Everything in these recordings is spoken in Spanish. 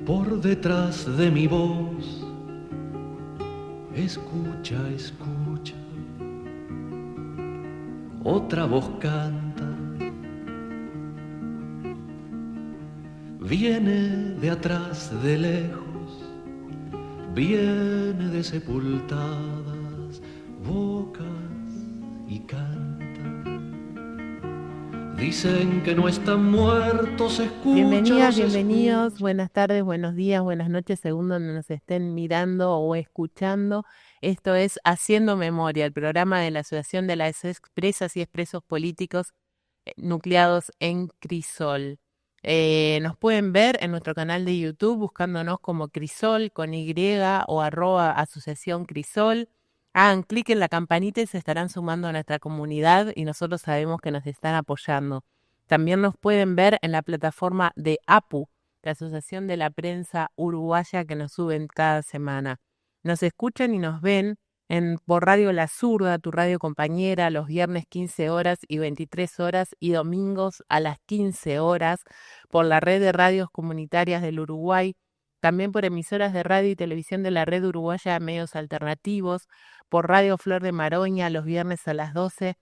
por detrás de mi voz. Escucha, escucha, otra voz canta, viene de atrás, de lejos, viene de sepultadas bocas y canta. Dicen que no están muertos, escucha, Bienvenidas, los bienvenidos, escucha. buenas tardes, buenos días, buenas noches, según donde nos estén mirando o escuchando. Esto es Haciendo Memoria, el programa de la Asociación de las Expresas y Expresos Políticos nucleados en Crisol. Nos pueden ver en nuestro canal de YouTube buscándonos como Crisol con Y o @Asociación Crisol. Hagan clic en la campanita y se estarán sumando a nuestra comunidad y nosotros sabemos que nos están apoyando. También nos pueden ver en la plataforma de APU, la Asociación de la Prensa Uruguaya, que nos suben cada semana. Nos escuchan y nos ven por Radio La Zurda, tu radio compañera, los viernes 15 horas y 23 horas y domingos a las 15 horas, por la red de radios comunitarias del Uruguay, también por emisoras de radio y televisión de la red uruguaya de medios alternativos, por Radio Flor de Maroña los viernes a las 12,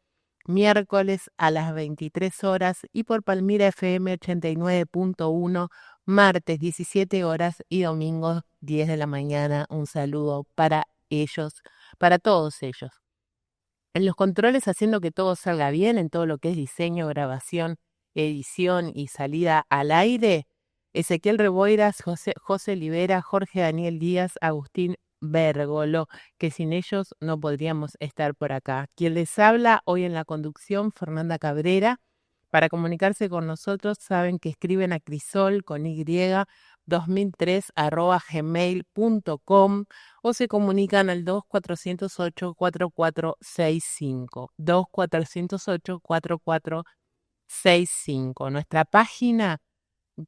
miércoles a las 23 horas y por Palmira FM 89.1, martes 17 horas y domingos 10 de la mañana. Un saludo para ellos, para todos ellos. En los controles, haciendo que todo salga bien en todo lo que es diseño, grabación, edición y salida al aire, Ezequiel Reboiras, José Libera, Jorge Daniel Díaz, Agustín Bérgolo, que sin ellos no podríamos estar por acá. Quien les habla hoy en la conducción, Fernanda Cabrera. Para comunicarse con nosotros, saben que escriben a Crisol con Y 2003@gmail.com o se comunican al 2408-4465. 2408-4465. Nuestra página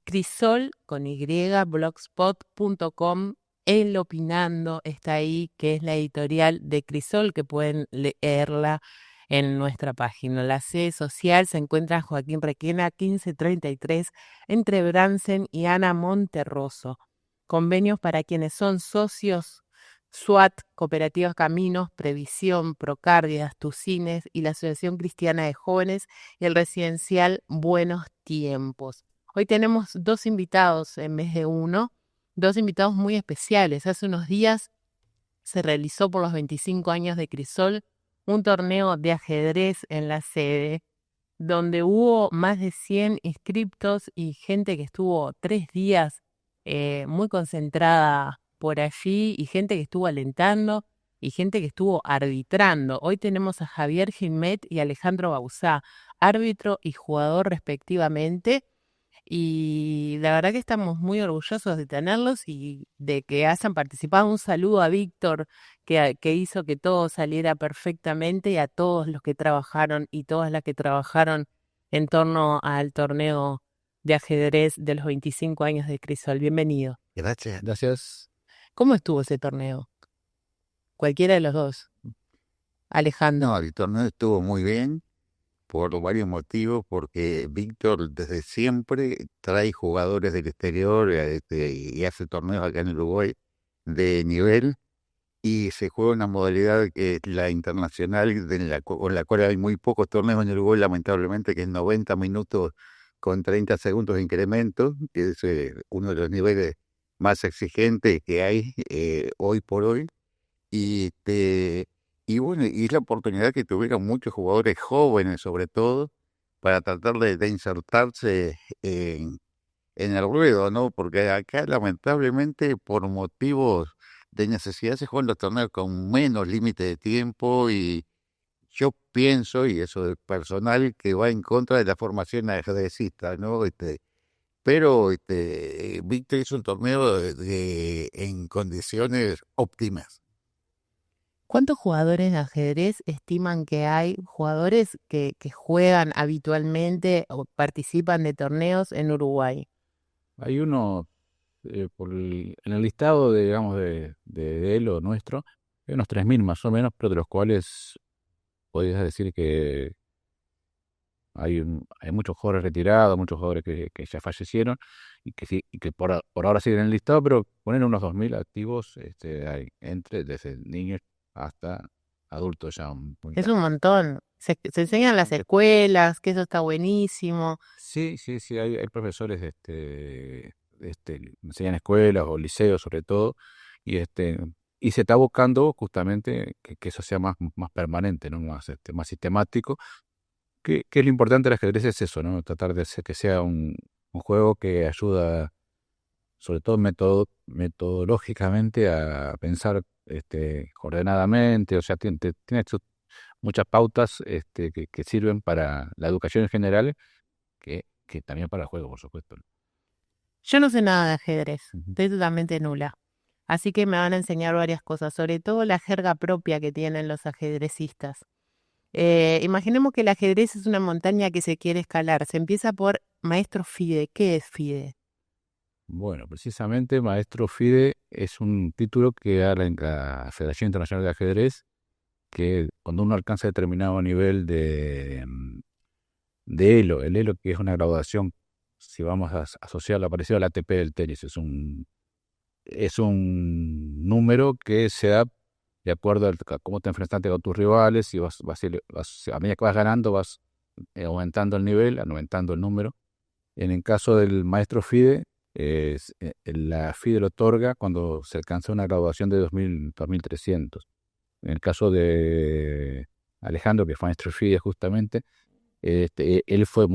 Crisol con Y, blogspot.com. El Opinando está ahí, que es la editorial de Crisol, que pueden leerla en nuestra página. La sede social se encuentra en Joaquín Requena 1533 entre Bransen y Ana Monterroso. Convenios para quienes son socios SWAT, Cooperativas Caminos, Previsión, Procárdidas, Tucines y la Asociación Cristiana de Jóvenes y el residencial Buenos Tiempos. Hoy tenemos dos invitados en vez de uno, dos invitados muy especiales. Hace unos días se realizó por los 25 años de Crisol un torneo de ajedrez en la sede, donde hubo más de 100 inscriptos y gente que estuvo 3 días muy concentrada por allí, y gente que estuvo alentando y gente que estuvo arbitrando. Hoy tenemos a Javier Gilmet y Alejandro Bauzá, árbitro y jugador respectivamente. Y la verdad que estamos muy orgullosos de tenerlos y de que hayan participado. Un saludo a Víctor, que hizo que todo saliera perfectamente, y a todos los que trabajaron y todas las que trabajaron en torno al torneo de ajedrez de los 25 años de Crisol. Bienvenido. Gracias. Gracias. ¿Cómo estuvo ese torneo? Cualquiera de los dos. Alejandro. No, el torneo estuvo muy bien por varios motivos, porque Víctor desde siempre trae jugadores del exterior y hace torneos acá en Uruguay de nivel, y se juega una modalidad que es la internacional, con la cual hay muy pocos torneos en Uruguay, lamentablemente, que es 90 minutos con 30 segundos de incremento, que es uno de los niveles más exigentes que hay hoy por hoy. Y, y bueno, y es la oportunidad que tuvieron muchos jugadores jóvenes, sobre todo, para tratar de insertarse en el ruedo, ¿no? Porque acá, lamentablemente, por motivos de necesidad, se juegan los torneos con menos límite de tiempo, y yo pienso, y eso es personal, que va en contra de la formación ajedrecista, ¿no? Pero Víctor hizo un torneo en condiciones óptimas. ¿Cuántos jugadores de ajedrez estiman que hay, jugadores que juegan habitualmente o participan de torneos en Uruguay? Hay uno, en el listado, digamos, de él o nuestro, hay unos 3.000 más o menos, pero de los cuales podrías decir que hay muchos jugadores retirados, muchos jugadores que ya fallecieron y que sí, y que por ahora siguen en el listado, pero ponen unos 2.000 activos, hay desde niños hasta adultos ya muy Es un montón. Se enseñan en las bastante. escuelas, que eso está buenísimo. Sí, sí, sí, hay profesores enseñan escuelas o liceos sobre todo, y y se está buscando justamente que eso sea más permanente, ¿no? Más sistemático. Que lo importante del ajedrez es eso, ¿no? Tratar de hacer que sea un juego que ayuda, sobre todo metodológicamente, a pensar ordenadamente, o sea, tiene muchas pautas que sirven para la educación en general, que también para el juego, por supuesto. Yo no sé nada de ajedrez, Ujú. estoy totalmente nula. Así que me van a enseñar varias cosas, sobre todo la jerga propia que tienen los ajedrecistas. Imaginemos que el ajedrez es una montaña que se quiere escalar. Se empieza por maestro FIDE. ¿Qué es FIDE? Bueno, precisamente Maestro FIDE es un título que da la Federación Internacional de Ajedrez, que cuando uno alcanza determinado nivel de ELO, el ELO que es una graduación, si vamos a asociarlo parecido al ATP del tenis, es un número que se da de acuerdo a cómo te enfrentaste con tus rivales, y a medida que vas ganando vas aumentando el nivel, aumentando el número. En el caso del maestro FIDE, la FIDE lo otorga cuando se alcanza una graduación de 2.300. En el caso de Alejandro, que fue maestro FIDE justamente, él fue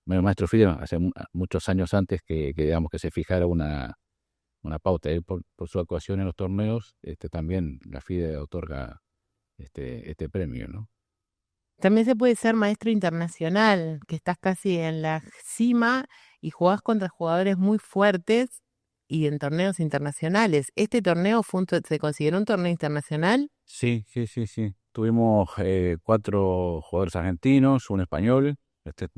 maestro FIDE hace muchos años antes digamos que se fijara una pauta. Él por su actuación en los torneos, también la FIDE otorga este premio, ¿no? También se puede ser maestro internacional, que estás casi en la cima y jugás contra jugadores muy fuertes y en torneos internacionales. ¿Este torneo se consideró un torneo internacional? Sí, sí, sí, sí. Tuvimos 4 jugadores argentinos, un español. Este es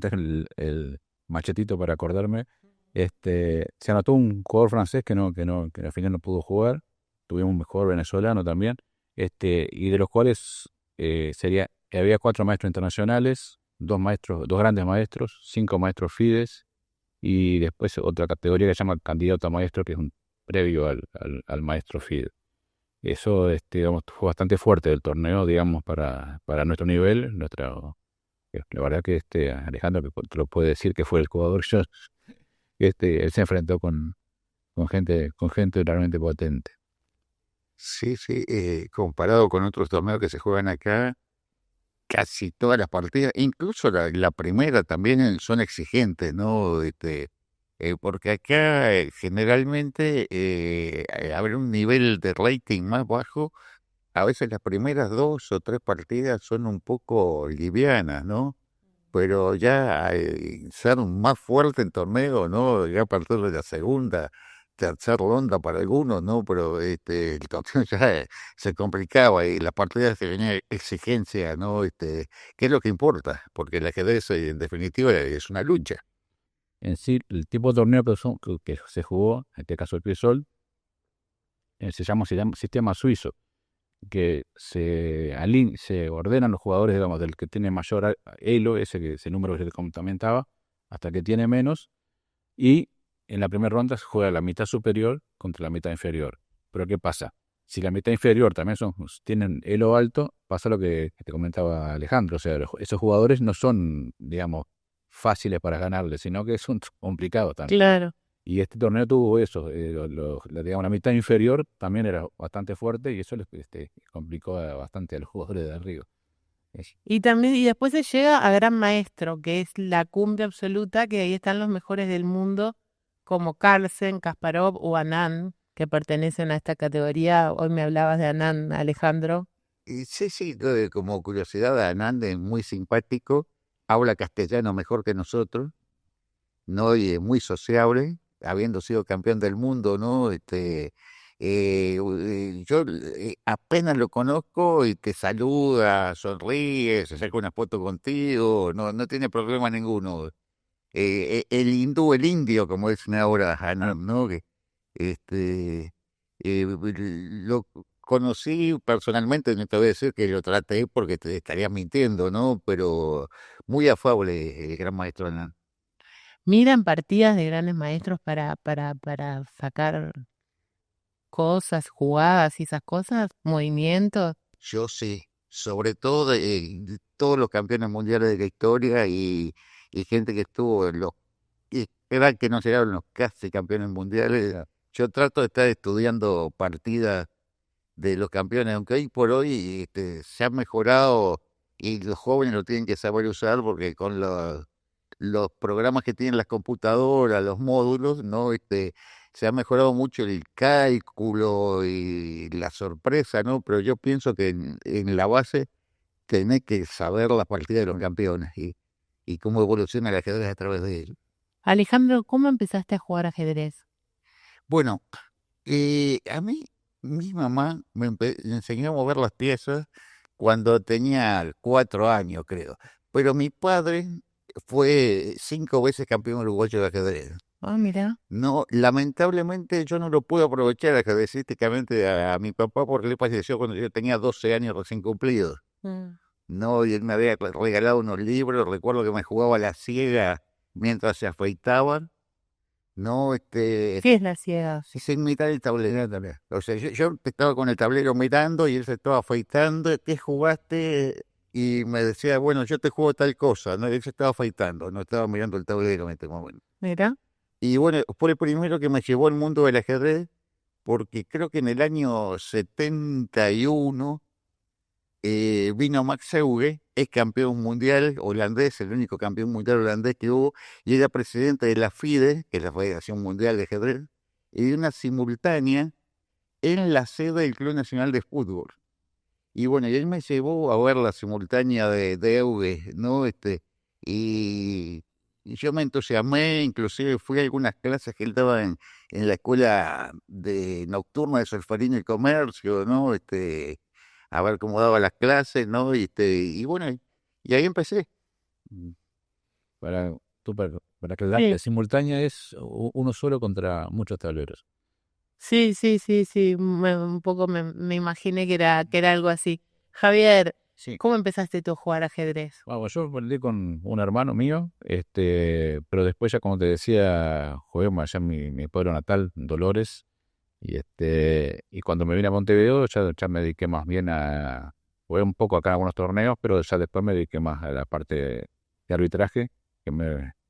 el machetito para acordarme. Se anotó un jugador francés que al final no pudo jugar. Tuvimos un jugador venezolano también. Y de los cuales había 4 maestros internacionales, 2 maestros, 2 grandes maestros, 5 maestros FIDES, y después otra categoría que se llama candidato a maestro, que es un previo al maestro FIDE. Eso, digamos, fue bastante fuerte del torneo, digamos, para nuestro nivel. La verdad que Alejandro que te lo puede decir, que fue el jugador. Él se enfrentó con gente realmente potente. Sí, sí, comparado con otros torneos que se juegan acá, casi todas las partidas, incluso la primera también son exigentes, ¿no? Porque acá generalmente habrá un nivel de rating más bajo. A veces las primeras 2 o 3 partidas son un poco livianas, ¿no? Pero ya ser más fuerte en torneo, ¿no? Ya a partir de la segunda, tercera ronda para algunos, ¿no? Pero el torneo ya se complicaba y las partidas se venía exigencia, ¿no? ¿Qué es lo que importa? Porque el ajedrez en definitiva es una lucha. En sí, el tipo de torneo que se jugó, en este caso el Crisol, se llama sistema suizo, que se ordenan los jugadores, digamos, del que tiene mayor elo, ese número que se comentaba, hasta que tiene menos, y en la primera ronda se juega la mitad superior contra la mitad inferior. Pero ¿qué pasa? Si la mitad inferior también tienen elo alto, pasa lo que te comentaba Alejandro, o sea, esos jugadores no son, digamos, fáciles para ganarles, sino que son complicados también. Claro. Y este torneo tuvo eso, digamos, la mitad inferior también era bastante fuerte, y eso les complicó bastante a los jugadores de arriba. Y después se llega a Gran Maestro, que es la cumbre absoluta, que ahí están los mejores del mundo, como Carlsen, Kasparov o Anand, que pertenecen a esta categoría. Hoy me hablabas de Anand, Alejandro. Y sí, sí, como curiosidad, Anand es muy simpático, habla castellano mejor que nosotros, ¿no? Y es muy sociable, habiendo sido campeón del mundo, ¿no? Yo apenas lo conozco y te saluda, sonríe, se saca una foto contigo, no tiene problema ninguno. El hindú, el indio, como dicen ahora, Anand, ¿no? Este, lo conocí personalmente, no te voy a decir que lo traté porque te estaría mintiendo, ¿no? Pero muy afable el gran maestro Hernán. ¿Miran partidas de grandes maestros para sacar cosas, jugadas y esas cosas? ¿Movimientos? Yo sí, sobre todo de todos los campeones mundiales de la historia y gente que estuvo en los, y era que no llegaron los casi campeones mundiales. Yo trato de estar estudiando partidas de los campeones, aunque hoy por hoy se ha mejorado y los jóvenes lo tienen que saber usar porque con los programas que tienen las computadoras, los módulos, ¿no? Se ha mejorado mucho el cálculo y la sorpresa, ¿no? Pero yo pienso que en la base tenés que saber la partida de los campeones y cómo evoluciona el ajedrez a través de ellos. Alejandro, ¿cómo empezaste a jugar ajedrez? Bueno, a mí, mi mamá me enseñó a mover las piezas cuando tenía 4 años, creo. Pero mi padre fue 5 veces campeón uruguayo de ajedrez. Ah, mira. No, lamentablemente yo no lo puedo aprovechar ajedrecísticamente a mi papá porque le falleció cuando yo tenía 12 años recién cumplidos. Mm. No, y él me había regalado unos libros, recuerdo que me jugaba a la ciega mientras se afeitaban. No, ¿Qué es la ciega? sí, sin mirar el tablero también. O sea, yo estaba con el tablero mirando y él se estaba afeitando. ¿Qué jugaste? Y me decía, bueno, yo te juego tal cosa. No, él se estaba afeitando, no estaba mirando el tablero en este momento. Mira. Y bueno, fue el primero que me llevó al mundo del ajedrez, porque creo que en el año 71 vino Max Euwe, es campeón mundial holandés, el único campeón mundial holandés que hubo, y era presidente de la FIDE, que es la Federación Mundial de Ajedrez, y de una simultánea en la sede del Club Nacional de Fútbol. Y bueno, y él me llevó a ver la simultánea de Euwe, ¿no? Y, y yo me entusiasmé, inclusive fui a algunas clases que él daba en la escuela de nocturna de Solferino y Comercio, ¿no? A ver cómo daba las clases, ¿no? Y bueno, y ahí empecé. Mm. Para aclarar, la Sí, simultánea es uno solo contra muchos tableros. sí. Un poco me imaginé que era algo así. Javier, Sí. ¿cómo empezaste tú a jugar ajedrez? Vamos, yo aprendí con un hermano mío, pero después ya como te decía, jugué más allá en mi pueblo natal, Dolores, y cuando me vine a Montevideo ya me dediqué más bien jugué un poco acá en algunos torneos, pero ya después me dediqué más a la parte de arbitraje,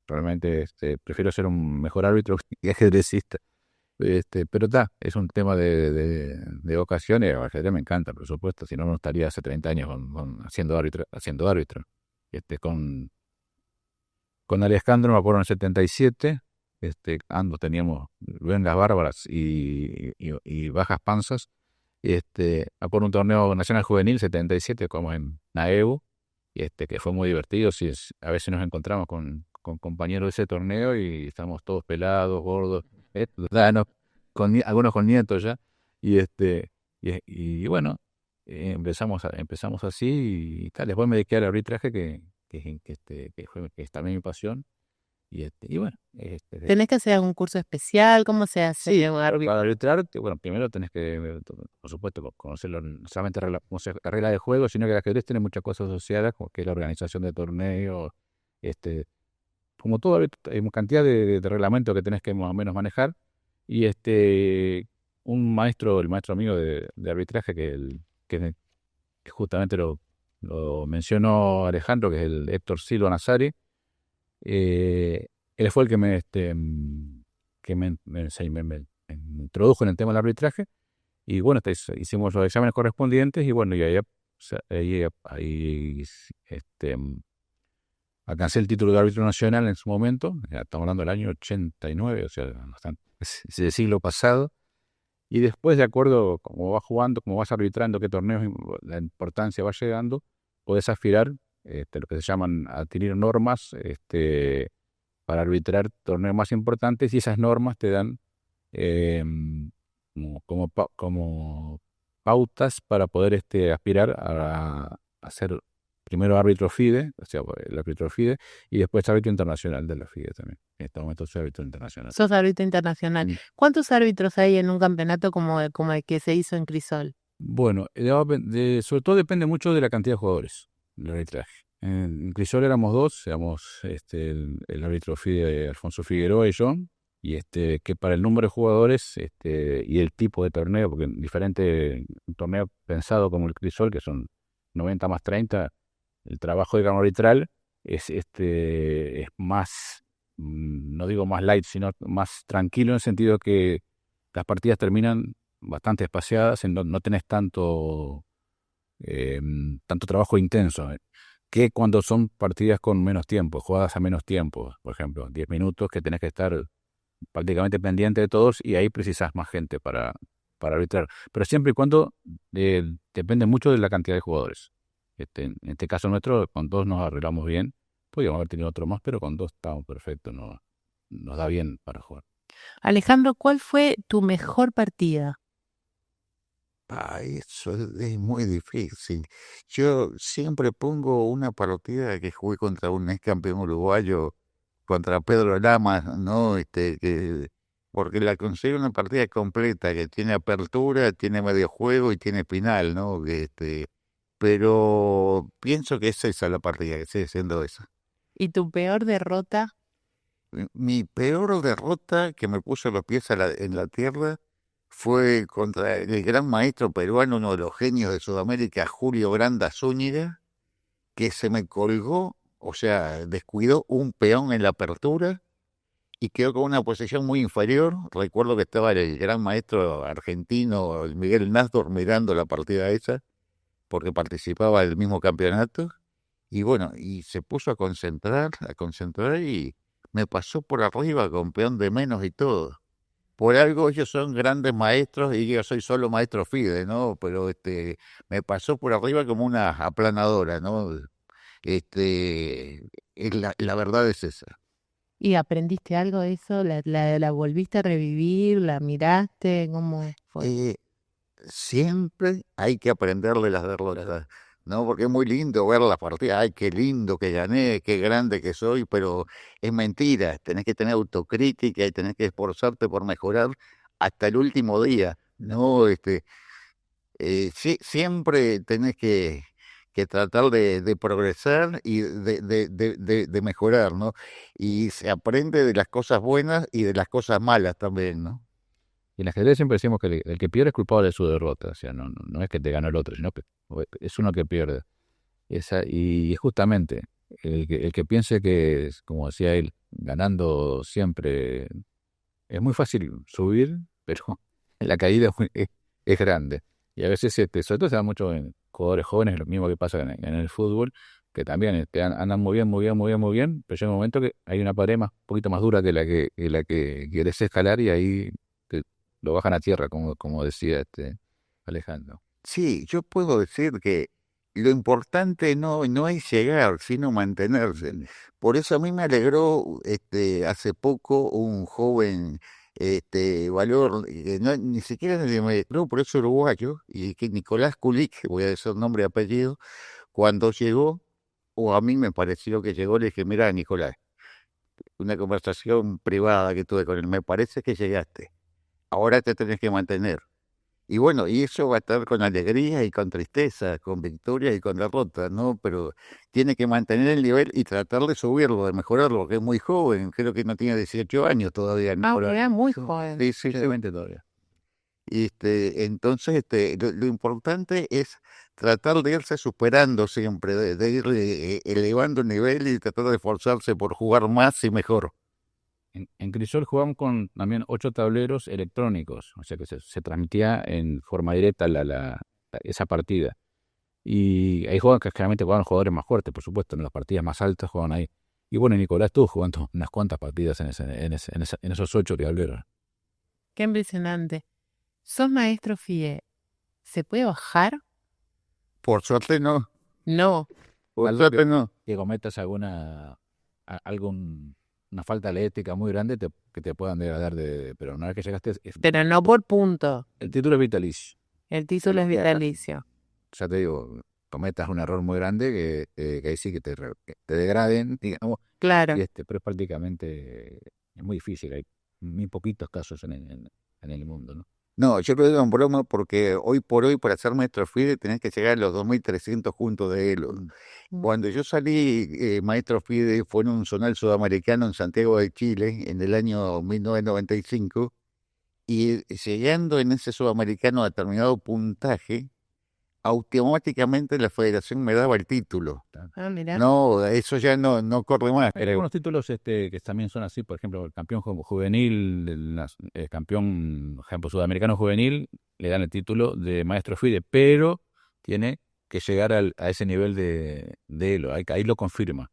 realmente prefiero ser un mejor árbitro que ajedrecista. Pero es un tema de vocaciones. El ajedrez me encanta, por supuesto, si no, no estaría hace 30 años siendo árbitro. Con Alejandro, me acuerdo en el 77, ambos teníamos luengas bárbaras y bajas panzas. Por un torneo nacional juvenil 77 como en Naebu, que fue muy divertido. Sí, a veces nos encontramos con compañeros de ese torneo y estamos todos pelados, gordos, danos, algunos con nietos ya, y bueno, empezamos así y tal. Después me dediqué al arbitraje que es también mi pasión, y bueno, ¿Tenés que hacer algún curso especial? ¿Cómo se hace sí, un árbitro? para arbitrar, bueno, primero tenés que, por supuesto, conocerlo, no solamente reglas de juego, sino que el ajedrez tiene muchas cosas asociadas, como que es la organización de torneos, como todo, hay una cantidad de reglamentos que tenés que más o menos manejar, y un maestro, el maestro amigo de arbitraje, que justamente lo mencionó Alejandro, que es el Héctor Silva Nazari, él fue el que me introdujo en el tema del arbitraje, y bueno, hicimos los exámenes correspondientes, y bueno, y ahí alcancé el título de árbitro nacional en su momento. Ya estamos hablando del año 89, o sea, es del siglo pasado, y después, de acuerdo como vas jugando, como vas arbitrando, qué torneos, la importancia va llegando, podés aspirar, lo que se llaman adquirir normas, para arbitrar torneos más importantes, y esas normas te dan eh, como pautas para poder aspirar a ser primero árbitro FIDE, o sea, el árbitro FIDE, y después árbitro internacional de la FIDE también. En este momento soy árbitro internacional. Sos árbitro internacional. Mm. ¿Cuántos árbitros hay en un campeonato como el que se hizo en Crisol? Bueno, sobre todo depende mucho de la cantidad de jugadores del arbitraje. En Crisol éramos dos, éramos el árbitro Alfonso Figueroa y yo, y que para el número de jugadores y el tipo de torneo, porque un torneo pensado como el Crisol, que son 90 más 30, el trabajo de campo arbitral es más, no digo más light, sino más tranquilo en el sentido que las partidas terminan bastante espaciadas, no tenés tanto trabajo intenso, que cuando son partidas con menos tiempo, jugadas a menos tiempo, por ejemplo, 10 minutos que tenés que estar prácticamente pendiente de todos y ahí precisás más gente para arbitrar. Pero siempre y cuando depende mucho de la cantidad de jugadores. En este caso nuestro, con dos nos arreglamos bien. Podríamos haber tenido otro más, pero con dos estamos perfectos, nos da bien para jugar. Alejandro, ¿cuál fue tu mejor partida? Eso es muy difícil. Yo siempre pongo una partida que jugué contra un ex campeón uruguayo, contra Pedro Lamas, ¿no? Porque la considero una partida completa, que tiene apertura, tiene medio juego y tiene final, ¿no? Pero pienso que es esa la partida, que sigue siendo esa. ¿Y tu peor derrota? Mi peor derrota que me puso los pies en la tierra fue contra el gran maestro peruano, uno de los genios de Sudamérica, Julio Granda Zúñiga, que se me colgó, o sea, descuidó un peón en la apertura y quedó con una posición muy inferior. Recuerdo que estaba el gran maestro argentino, el Miguel Nasdor, mirando la partida esa, porque participaba del mismo campeonato. Y bueno, y se puso a concentrar y me pasó por arriba con peón de menos y todo. Por algo ellos son grandes maestros y yo soy solo maestro FIDE, ¿no? Pero me pasó por arriba como una aplanadora, ¿no? La verdad es esa. ¿Y aprendiste algo de eso? ¿La volviste a revivir? ¿La miraste? ¿Cómo fue? Eh, Siempre hay que aprender de las derrotas, ¿no? Porque es muy lindo ver las partidas, ay, qué lindo que gané, qué grande que soy, pero es mentira, tenés que tener autocrítica y tenés que esforzarte por mejorar hasta el último día, ¿no? Siempre tenés que tratar de progresar y de mejorar, ¿no? Y se aprende de las cosas buenas y de las cosas malas también, ¿no? Y en ajedrez siempre decimos que el que pierde es culpable de su derrota. O sea, no es que te ganó el otro, sino que es uno que pierde. Y justamente el que piense que, como decía él, ganando siempre es muy fácil subir, pero la caída es grande. Y a veces, sobre todo se da mucho en jugadores jóvenes, lo mismo que pasa en el fútbol, que también andan muy bien, muy bien, muy bien, muy bien, pero llega un momento que hay una pared un poquito más dura que querés escalar y ahí lo bajan a tierra, como decía Alejandro. Sí, yo puedo decir que lo importante no es llegar, sino mantenerse. Por eso a mí me alegró hace poco un joven valor, ni siquiera me alegró, por eso uruguayo, y que Nicolás Kulik, voy a decir nombre y apellido, cuando llegó, o a mí me pareció que llegó, le dije, mira, Nicolás, una conversación privada que tuve con él, me parece que llegaste, ahora te tenés que mantener. Y bueno, y eso va a estar con alegría y con tristeza, con victoria y con derrota, ¿no? Pero tiene que mantener el nivel y tratar de subirlo, de mejorarlo, porque es muy joven, creo que no tiene 18 años todavía, ¿no? Era muy joven. Sí, sí, sí. 20 todavía. Entonces, lo importante es tratar de irse superando siempre, de ir elevando el nivel y tratar de esforzarse por jugar más y mejor. En Crisol jugamos con también 8 tableros electrónicos, o sea que se transmitía en forma directa esa partida. Y ahí juegan, que generalmente jugaban jugadores más fuertes, por supuesto, en las partidas más altas jugaban ahí. Y bueno, Nicolás estuvo jugando unas cuantas partidas en esos 8 tableros. Qué impresionante. ¿Sos maestro FIE? ¿Se puede bajar? Por suerte no, No. por Salvo suerte no. que cometas una falta de ética muy grande que te puedan degradar pero una vez que llegaste, Pero no por punto. el título es vitalicio. El título es vitalicio. Ya te digo, cometas un error muy grande que ahí sí que que te degraden, digamos, Claro. pero es prácticamente, es muy difícil, hay muy poquitos casos en el mundo, ¿no? No, yo lo digo en broma porque hoy por hoy para ser maestro FIDE tenés que llegar a los 2.300 juntos de Elo. Cuando yo salí maestro FIDE fue en un zonal sudamericano en Santiago de Chile en el año 1995 y llegando en ese sudamericano a determinado puntaje, automáticamente la federación me daba el título. Ah, mira. No, eso ya no corre más, Hay creo. algunos títulos que también son así, por ejemplo, el campeón juvenil, el campeón, por ejemplo, sudamericano juvenil, le dan el título de maestro FIDE, pero tiene que llegar a ese nivel de Elo, ahí lo confirma.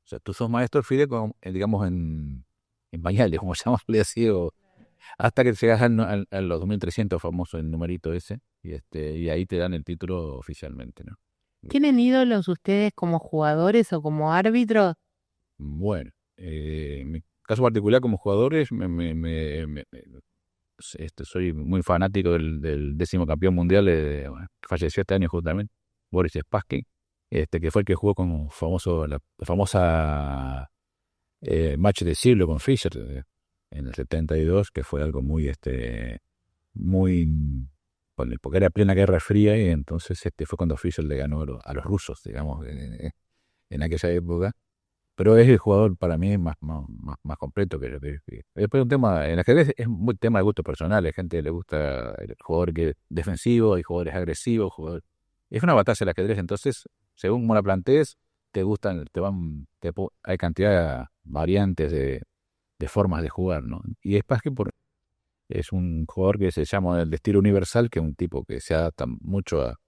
O sea, tú sos maestro FIDE, digamos, en pañales, como llamarle así, hasta que llegas a los 2.300 famoso el numerito ese, y ahí te dan el título oficialmente, ¿no? ¿Tienen ídolos ustedes como jugadores o como árbitros? Bueno, en mi caso particular como jugadores, soy muy fanático del 10º campeón mundial, bueno, que falleció este año justamente, Boris Spassky, que fue el que jugó con la famosa match de siglo con Fischer en el 72, que fue algo muy, porque era plena Guerra Fría y entonces fue cuando Fischer le ganó a los rusos, digamos, en aquella época. Pero es el jugador para mí más completo que después un tema, en el ajedrez es un tema de gusto personal, hay gente que le gusta el jugador que es defensivo, hay jugadores agresivos, es una batalla el ajedrez, entonces, según cómo la plantees, te gustan, hay cantidad de variantes de formas de jugar, ¿no? Y Spassky es un jugador que se llama el de estilo universal, que es un tipo que se adapta mucho a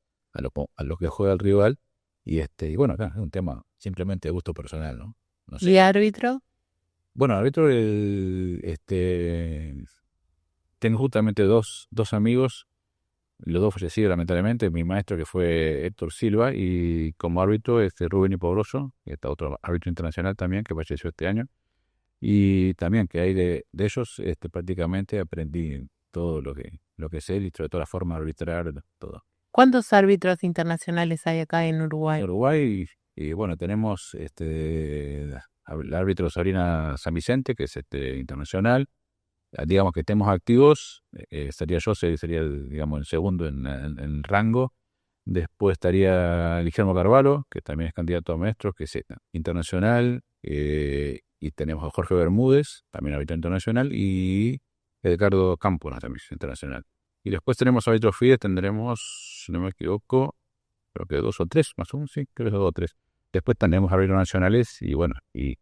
lo que juega el rival. Y bueno, acá es un tema simplemente de gusto personal, ¿no? No sé. ¿Y árbitro? Bueno, árbitro, tengo justamente dos amigos, los dos fallecidos lamentablemente, mi maestro que fue Héctor Silva y como árbitro Rubén Iporoso, que está otro árbitro internacional también que falleció este año. Y también que hay de ellos prácticamente aprendí todo lo que sé, y sobre todo la forma de arbitrar, todo. ¿Cuántos árbitros internacionales hay acá en En Uruguay? Uruguay, y bueno, tenemos el árbitro Sabrina San Vicente, que es internacional. Digamos que estemos activos, estaría yo, sería digamos, el segundo en rango. Después estaría Guillermo Carvalho, que también es candidato a maestro, que es internacional. Y tenemos a Jorge Bermúdez, también árbitro internacional, y Edgardo Cámpora, también es internacional. Y después tenemos árbitros FIDE, tendremos, si no me equivoco, creo que 2 o 3, más o menos, sí, creo que 2 o 3. Después tenemos árbitros nacionales y bueno, y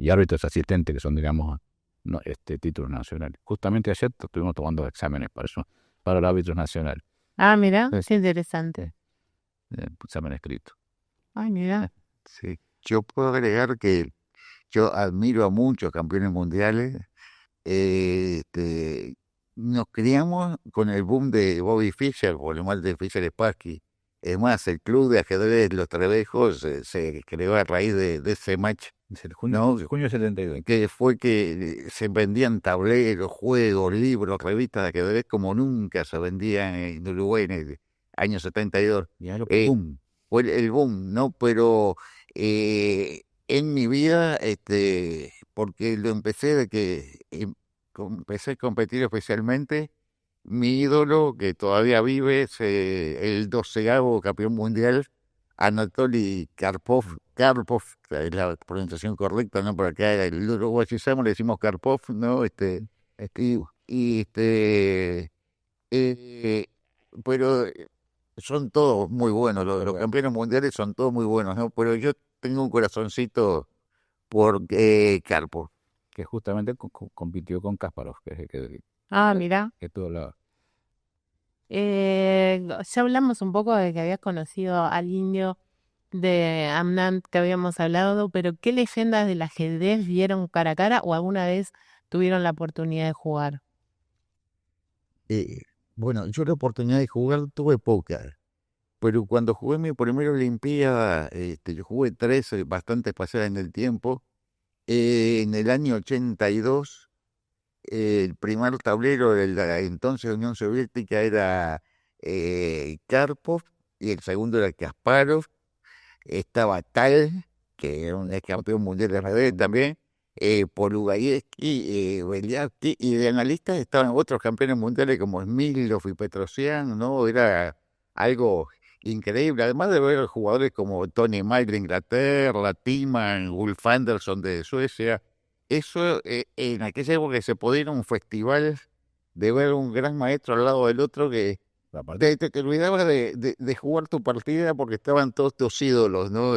árbitros asistentes que son, digamos, no, títulos nacionales. Justamente ayer estuvimos tomando exámenes para eso, para el árbitro nacional. Ah, mira, Sí. qué interesante. Examen escrito. Ay, mira. Sí. Yo puedo agregar que yo admiro a muchos campeones mundiales. Nos criamos con el boom de Bobby Fischer, por lo mal de Fischer Spassky. Es más, el club de ajedrez Los Trevejos se creó a raíz de ese match, ¿no? Junio 72. Que fue que se vendían tableros, juegos, libros, revistas de ajedrez como nunca se vendían en Uruguay en el año 72. Ya lo Boom. Fue el boom, ¿no? Pero en mi vida, porque lo empecé de que empecé a competir oficialmente, mi ídolo, que todavía vive, es el 12º campeón mundial, Anatoly Karpov. Karpov, es la pronunciación correcta, ¿no? Por acá el Uruguay le decimos Karpov, ¿no? Y eh, pero son todos muy buenos, los campeones mundiales son todos muy buenos, ¿no? Pero yo tengo un corazoncito por Karpov. que justamente compitió con Kasparov, Ah, mira. que todo lo... Ya hablamos un poco de que habías conocido al indio de Amnant que habíamos hablado, pero ¿qué leyendas del ajedrez vieron cara a cara o alguna vez tuvieron la oportunidad de jugar? Bueno, yo la oportunidad de jugar tuve poca, pero cuando jugué mi primera Olimpiada, yo jugué 3, bastante espaciadas en el tiempo. En el año 82, el primer tablero de la entonces Unión Soviética era Karpov y el segundo era Kasparov. Estaba Tal, que era un ex campeón mundial de ajedrez también, Polugayeski, Beliavsky, y de analistas estaban otros campeones mundiales como Smilov y Petrosian, ¿no? Era algo increíble, además de ver jugadores como Tony Mike de Inglaterra, Timan, Ulf Andersson de Suecia. Eso, en aquella época se podía ir a un festival de ver un gran maestro al lado del otro que Aparte, te olvidabas de jugar tu partida porque estaban todos tus ídolos, ¿no?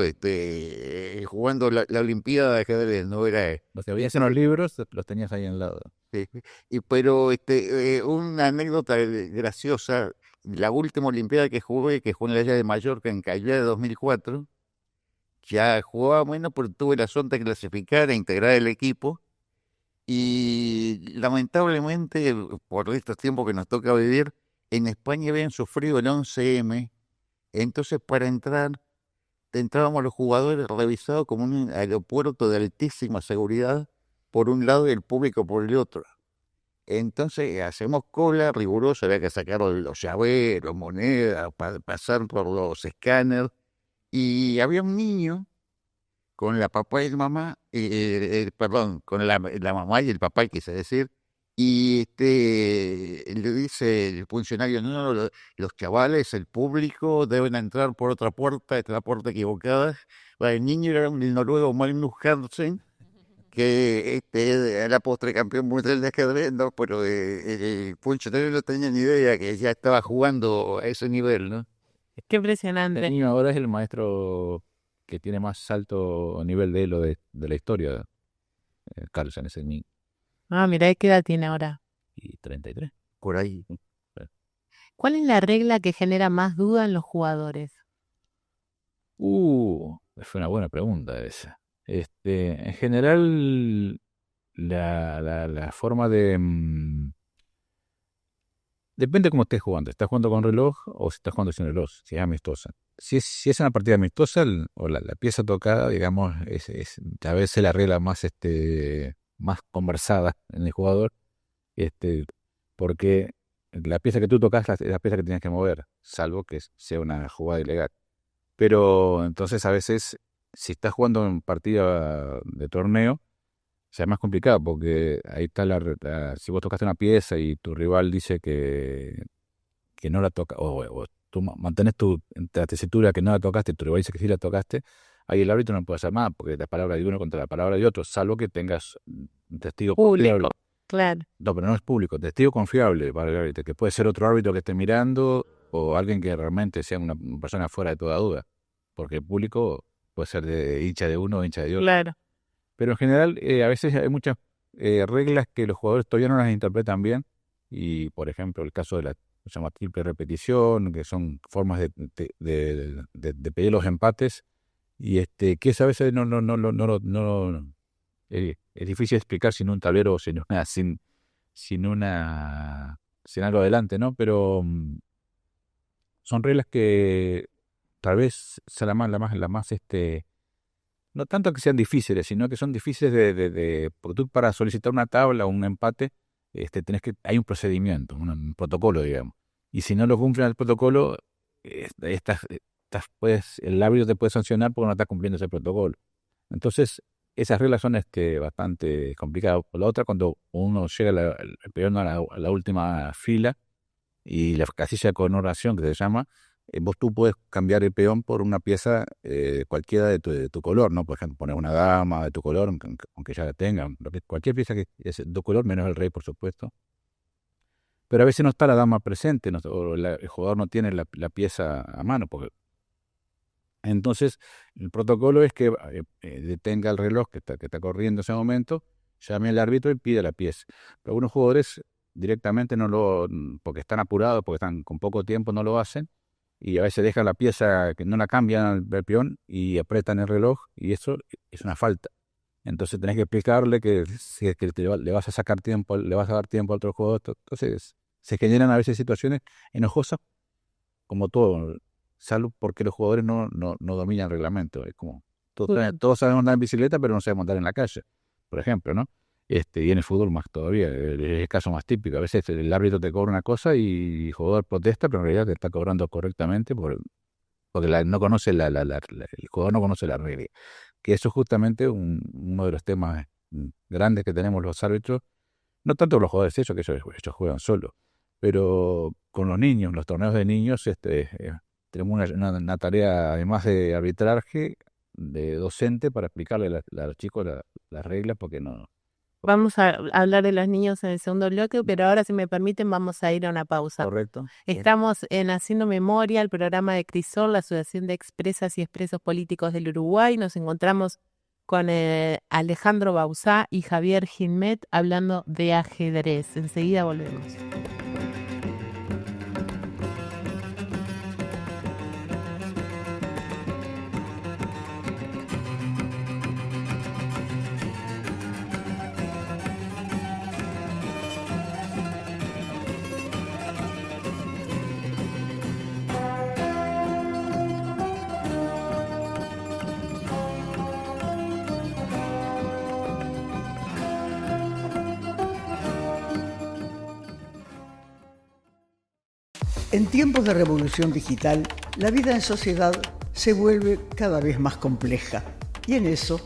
Jugando la Olimpiada de ajedrez, ¿no? Era, los que veías en los libros, los tenías ahí al lado. sí, pero una anécdota graciosa, la última Olimpiada que jugué en la Isla de Mallorca, en Callao de 2004, ya jugaba menos, pero tuve la suerte de clasificar e integrar el equipo. Y lamentablemente, por estos tiempos que nos toca vivir, en España habían sufrido el 11M. Entonces, para entrar, entrábamos los jugadores revisados como un aeropuerto de altísima seguridad por un lado y el público por el otro. Entonces, hacemos cola rigurosa, había que sacar los llaveros, monedas, pasar por los escáneres. Y había un niño con la papá y la mamá, perdón, con la mamá y el papá, quise decir, y le dice el funcionario, no, no, los chavales, el público deben entrar por otra puerta, esta es la puerta equivocada. Bueno, el niño era el noruego Magnus Carlsen, que era postre campeón mundial de ajedrez, ¿no? Pero el funcionario no tenía ni idea que ya estaba jugando a ese nivel, ¿no? Qué El impresionante. niño ahora es el maestro que tiene más alto nivel de elo de la historia, Carlsen, ese niño. Ah, mira, ¿qué edad tiene ahora? Y 33. Por ahí. ¿Cuál es la regla que genera más duda en los jugadores? Fue una buena pregunta esa. En general, la forma de... depende cómo estés jugando. ¿Estás jugando con reloj o si estás jugando sin reloj? Si es amistosa. Si es una partida amistosa, la pieza tocada, digamos, a veces la regla más conversada en el jugador, porque la pieza que tú tocas es la pieza que tienes que mover, salvo que sea una jugada ilegal. Pero entonces a veces, si estás jugando en partida de torneo, sea más complicado porque ahí está si vos tocaste una pieza y tu rival dice que no la toca, o tú mantenés en la tesitura que no la tocaste, tu rival dice que sí la tocaste, ahí el árbitro no puede hacer más porque es la palabra de uno contra la palabra de otro, salvo que tengas un testigo confiable. Público, claro. No, pero no es público, testigo confiable para el árbitro, que puede ser otro árbitro que esté mirando o alguien que realmente sea una persona fuera de toda duda, porque el público puede ser de hincha de uno o hincha de otro. Claro. Pero en general, a veces hay muchas reglas que los jugadores todavía no las interpretan bien. Y, por ejemplo, el caso de se llama triple repetición, que son formas de pedir los empates. Y que eso a veces es difícil explicar sin un tablero o sin algo adelante, ¿no? Pero son reglas que tal vez sea la más no tanto que sean difíciles, sino que son difíciles porque tú para solicitar una tabla o un empate, hay un procedimiento, un protocolo, digamos. Y si no lo cumplen el protocolo, el árbitro te puede sancionar porque no estás cumpliendo ese protocolo. Entonces, esas reglas son bastante complicadas. Por la otra, cuando uno llega el peón a la última fila y la casilla con oración que se llama, tú puedes cambiar el peón por una pieza cualquiera de tu color, ¿no? Por ejemplo, poner una dama de tu color, aunque ya la tengan. Cualquier pieza que es de tu color, menos el rey, por supuesto. Pero a veces no está la dama presente, o el jugador no tiene la pieza a mano. Entonces, el protocolo es que detenga el reloj que está corriendo en ese momento, llame al árbitro y pida la pieza. Pero algunos jugadores directamente porque están apurados, porque están con poco tiempo, no lo hacen. Y a veces dejan la pieza que no la cambian al peón y apretan el reloj y eso es una falta. Entonces tenés que explicarle que le vas a sacar tiempo, le vas a dar tiempo a otro jugador. Entonces se generan a veces situaciones enojosas como todo, salvo porque los jugadores no dominan el reglamento. Es como todos sabemos andar en bicicleta, pero no sabemos andar en la calle, por ejemplo, ¿no? Y en el fútbol más todavía, es el caso más típico. A veces el árbitro te cobra una cosa y el jugador protesta, pero en realidad te está cobrando correctamente porque no conoce el jugador no conoce la regla. Que eso es justamente uno de los temas grandes que tenemos los árbitros, no tanto los jugadores ellos, que ellos juegan solos, pero con los niños, los torneos de niños, tenemos una tarea, además de arbitraje, de docente para explicarle a los chicos las reglas, porque no. Vamos a hablar de los niños en el segundo bloque, pero ahora, si me permiten, vamos a ir a una pausa. Correcto. Estamos en Haciendo Memoria, el programa de Crisol, la Asociación de Expresas y Expresos Políticos del Uruguay. Nos encontramos con Alejandro Bauzá y Javier Gilmet hablando de ajedrez. Enseguida volvemos. En tiempos de revolución digital, la vida en sociedad se vuelve cada vez más compleja y en eso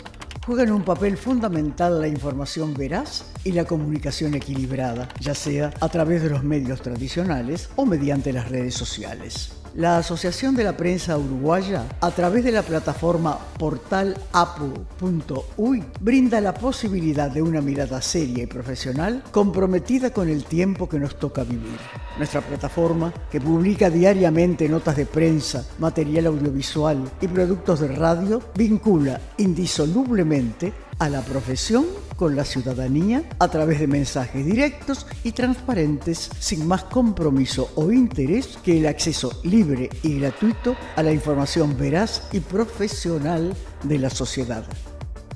juegan un papel fundamental la información veraz y la comunicación equilibrada, ya sea a través de los medios tradicionales o mediante las redes sociales. La Asociación de la Prensa Uruguaya, a través de la plataforma portalapu.uy, brinda la posibilidad de una mirada seria y profesional comprometida con el tiempo que nos toca vivir. Nuestra plataforma, que publica diariamente notas de prensa, material audiovisual y productos de radio, vincula indisolublemente a la profesión con la ciudadanía a través de mensajes directos y transparentes, sin más compromiso o interés que el acceso libre y gratuito a la información veraz y profesional de la sociedad.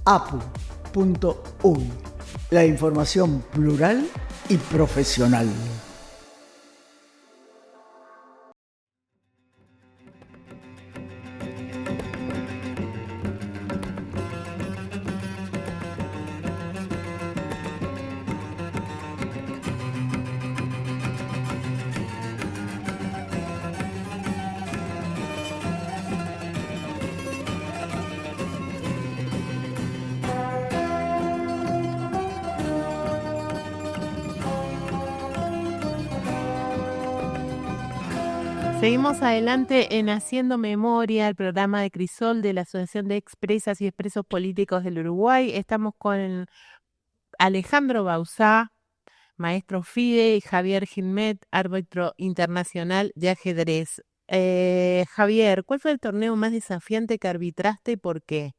apu.uy, la información plural y profesional. Seguimos adelante en Haciendo Memoria, el programa de Crisol de la Asociación de Expresas y Expresos Políticos del Uruguay. Estamos con Alejandro Bauzá, maestro FIDE, y Javier Gilmet, árbitro internacional de ajedrez. Javier, ¿cuál fue el torneo más desafiante que arbitraste y por qué?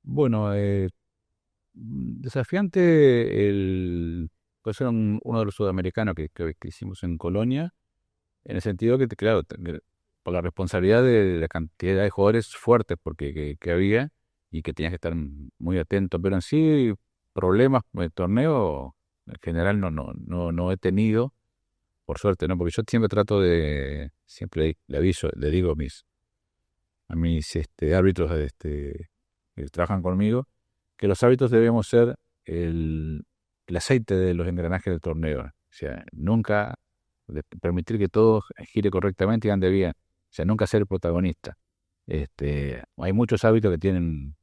Bueno, desafiante puede ser uno de los sudamericanos que hicimos en Colonia, en el sentido que, claro, por la responsabilidad de la cantidad de jugadores fuertes que había y que tenías que estar muy atento, pero en sí, problemas con el torneo, en general no he tenido, por suerte, ¿no? Porque yo siempre siempre le aviso, le digo a mis árbitros que trabajan conmigo, que los árbitros debemos ser el aceite de los engranajes del torneo. O sea, nunca permitir que todo gire correctamente y ande bien. O sea, nunca ser el protagonista. Hay muchos árbitros que tienen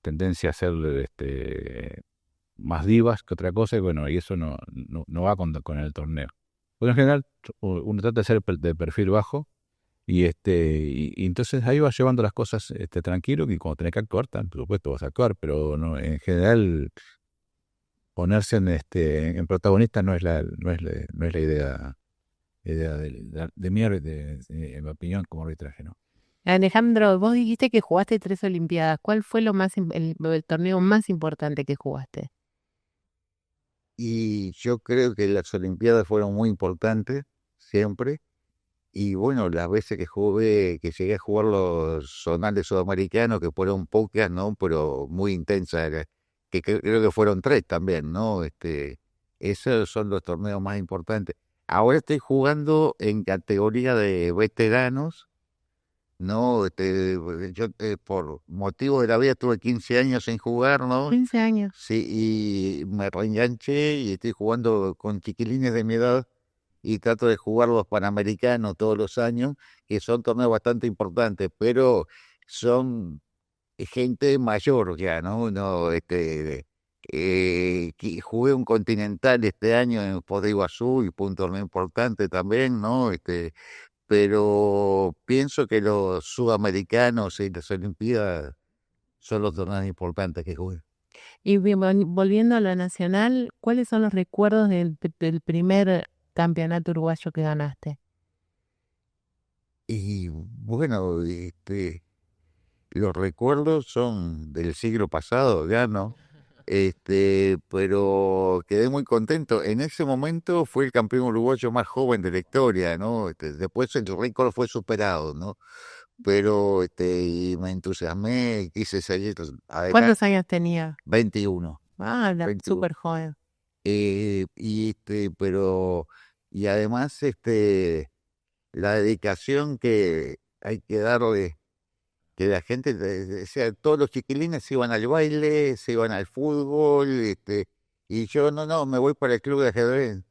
tendencia a ser más divas que otra cosa, y bueno, y eso no va con el torneo. Porque en general uno trata de ser de perfil bajo, y entonces ahí vas llevando las cosas tranquilo, y cuando tenés que actuar, por supuesto vas a actuar, pero no, en general ponerse en protagonista no es la idea de mi opinión como arbitraje, ¿no? Alejandro, vos dijiste que jugaste 3 Olimpiadas. ¿Cuál fue el torneo más importante que jugaste? Y yo creo que las Olimpiadas fueron muy importantes, siempre. Y bueno, las veces que llegué a jugar los zonales sudamericanos, que fueron pocas, ¿no? Pero muy intensas, que creo que fueron 3 también, ¿no? Esos son los torneos más importantes. Ahora estoy jugando en categoría de veteranos, ¿no? Yo por motivo de la vida tuve 15 años sin jugar, ¿no? 15 años. Sí, y me reenganché y estoy jugando con chiquilines de mi edad y trato de jugar los Panamericanos todos los años, que son torneos bastante importantes, pero son gente mayor ya, ¿no? No, jugué un Continental este año en Foz de Iguazú y fue un torneo importante también, ¿no? Pero pienso que los sudamericanos y las Olimpiadas son los torneos importantes que jugué. Y volviendo a lo nacional, ¿cuáles son los recuerdos del primer campeonato uruguayo que ganaste? Y bueno, los recuerdos son del siglo pasado, ya no. Pero quedé muy contento. En ese momento fue el campeón uruguayo más joven de la historia, ¿no? Después el récord fue superado, ¿no? Pero y me entusiasmé, quise salir adelante. ¿Cuántos años tenía? 21. Ah, 21. súper joven. Y además la dedicación que hay que darle, que la gente, o sea, todos los chiquilines se iban al baile, se iban al fútbol, y yo no, me voy para el club de ajedrez.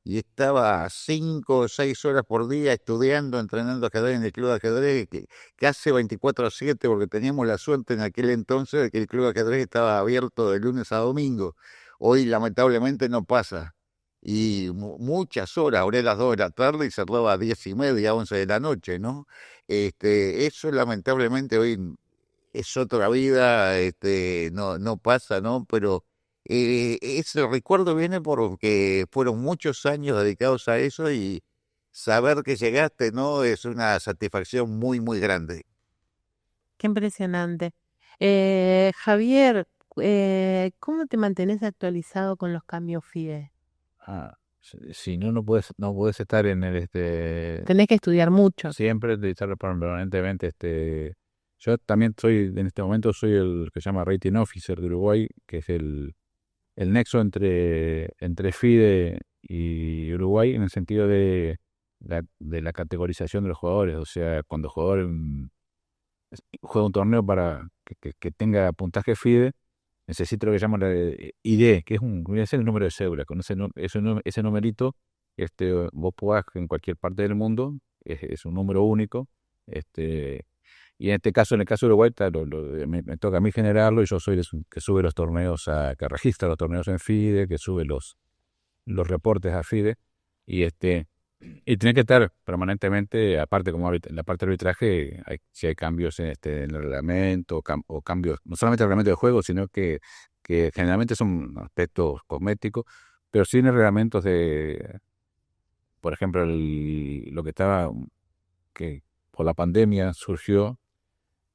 Y estaba 5 o 6 horas por día estudiando, entrenando ajedrez en el club de ajedrez, casi 24/7, porque teníamos la suerte en aquel entonces de que el club de ajedrez estaba abierto de lunes a domingo. Hoy lamentablemente no pasa. Y muchas horas, abrí a las 2 de la tarde y cerraba a 10:30, 11 de la noche, ¿no? Eso lamentablemente hoy es otra vida, no pasa, ¿no? Pero ese recuerdo viene porque fueron muchos años dedicados a eso y saber que llegaste, ¿no? Es una satisfacción muy, muy grande. Qué impresionante. Javier, ¿cómo te mantenés actualizado con los cambios FIDE? Si no, no puedes estar en el Tenés que estudiar mucho. siempre de estar permanentemente. Yo también en este momento soy el que se llama Rating Officer de Uruguay, que es el nexo entre FIDE y Uruguay en el sentido de la categorización de los jugadores. O sea, cuando el jugador juega un torneo para que tenga puntaje FIDE, necesita lo que llaman la ID, que es el número de cédula. Con ese numerito, vos jugás en cualquier parte del mundo, es un número único. Y en el caso de Uruguay, me toca a mí generarlo, y yo soy que sube los torneos, que registra los torneos en FIDE, que sube los reportes a FIDE, y tiene que estar permanentemente, aparte como en la parte de arbitraje, si hay cambios en el reglamento, o cambios, no solamente en el reglamento de juego, sino que generalmente son aspectos cosméticos, pero sí en el reglamento por ejemplo, lo que estaba, que por la pandemia surgió,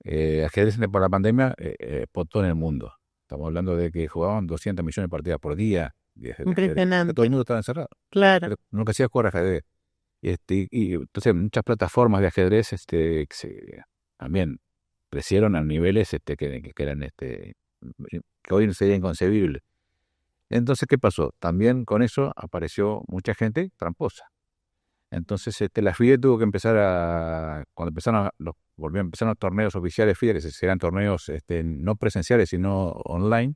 ajedrez por la pandemia, por todo en el mundo. Estamos hablando de que jugaban 200 millones de partidas por día. Impresionante. Todo el mundo estaba encerrado. Claro. Pero lo que hacía es jugar ajedrez. Y entonces muchas plataformas de ajedrez también crecieron a niveles que eran que hoy sería inconcebible. Entonces, ¿qué pasó? También con eso apareció mucha gente tramposa. Entonces la FIDE tuvo que empezar cuando empezaron empezaron los torneos oficiales FIDE, que serán torneos no presenciales sino online.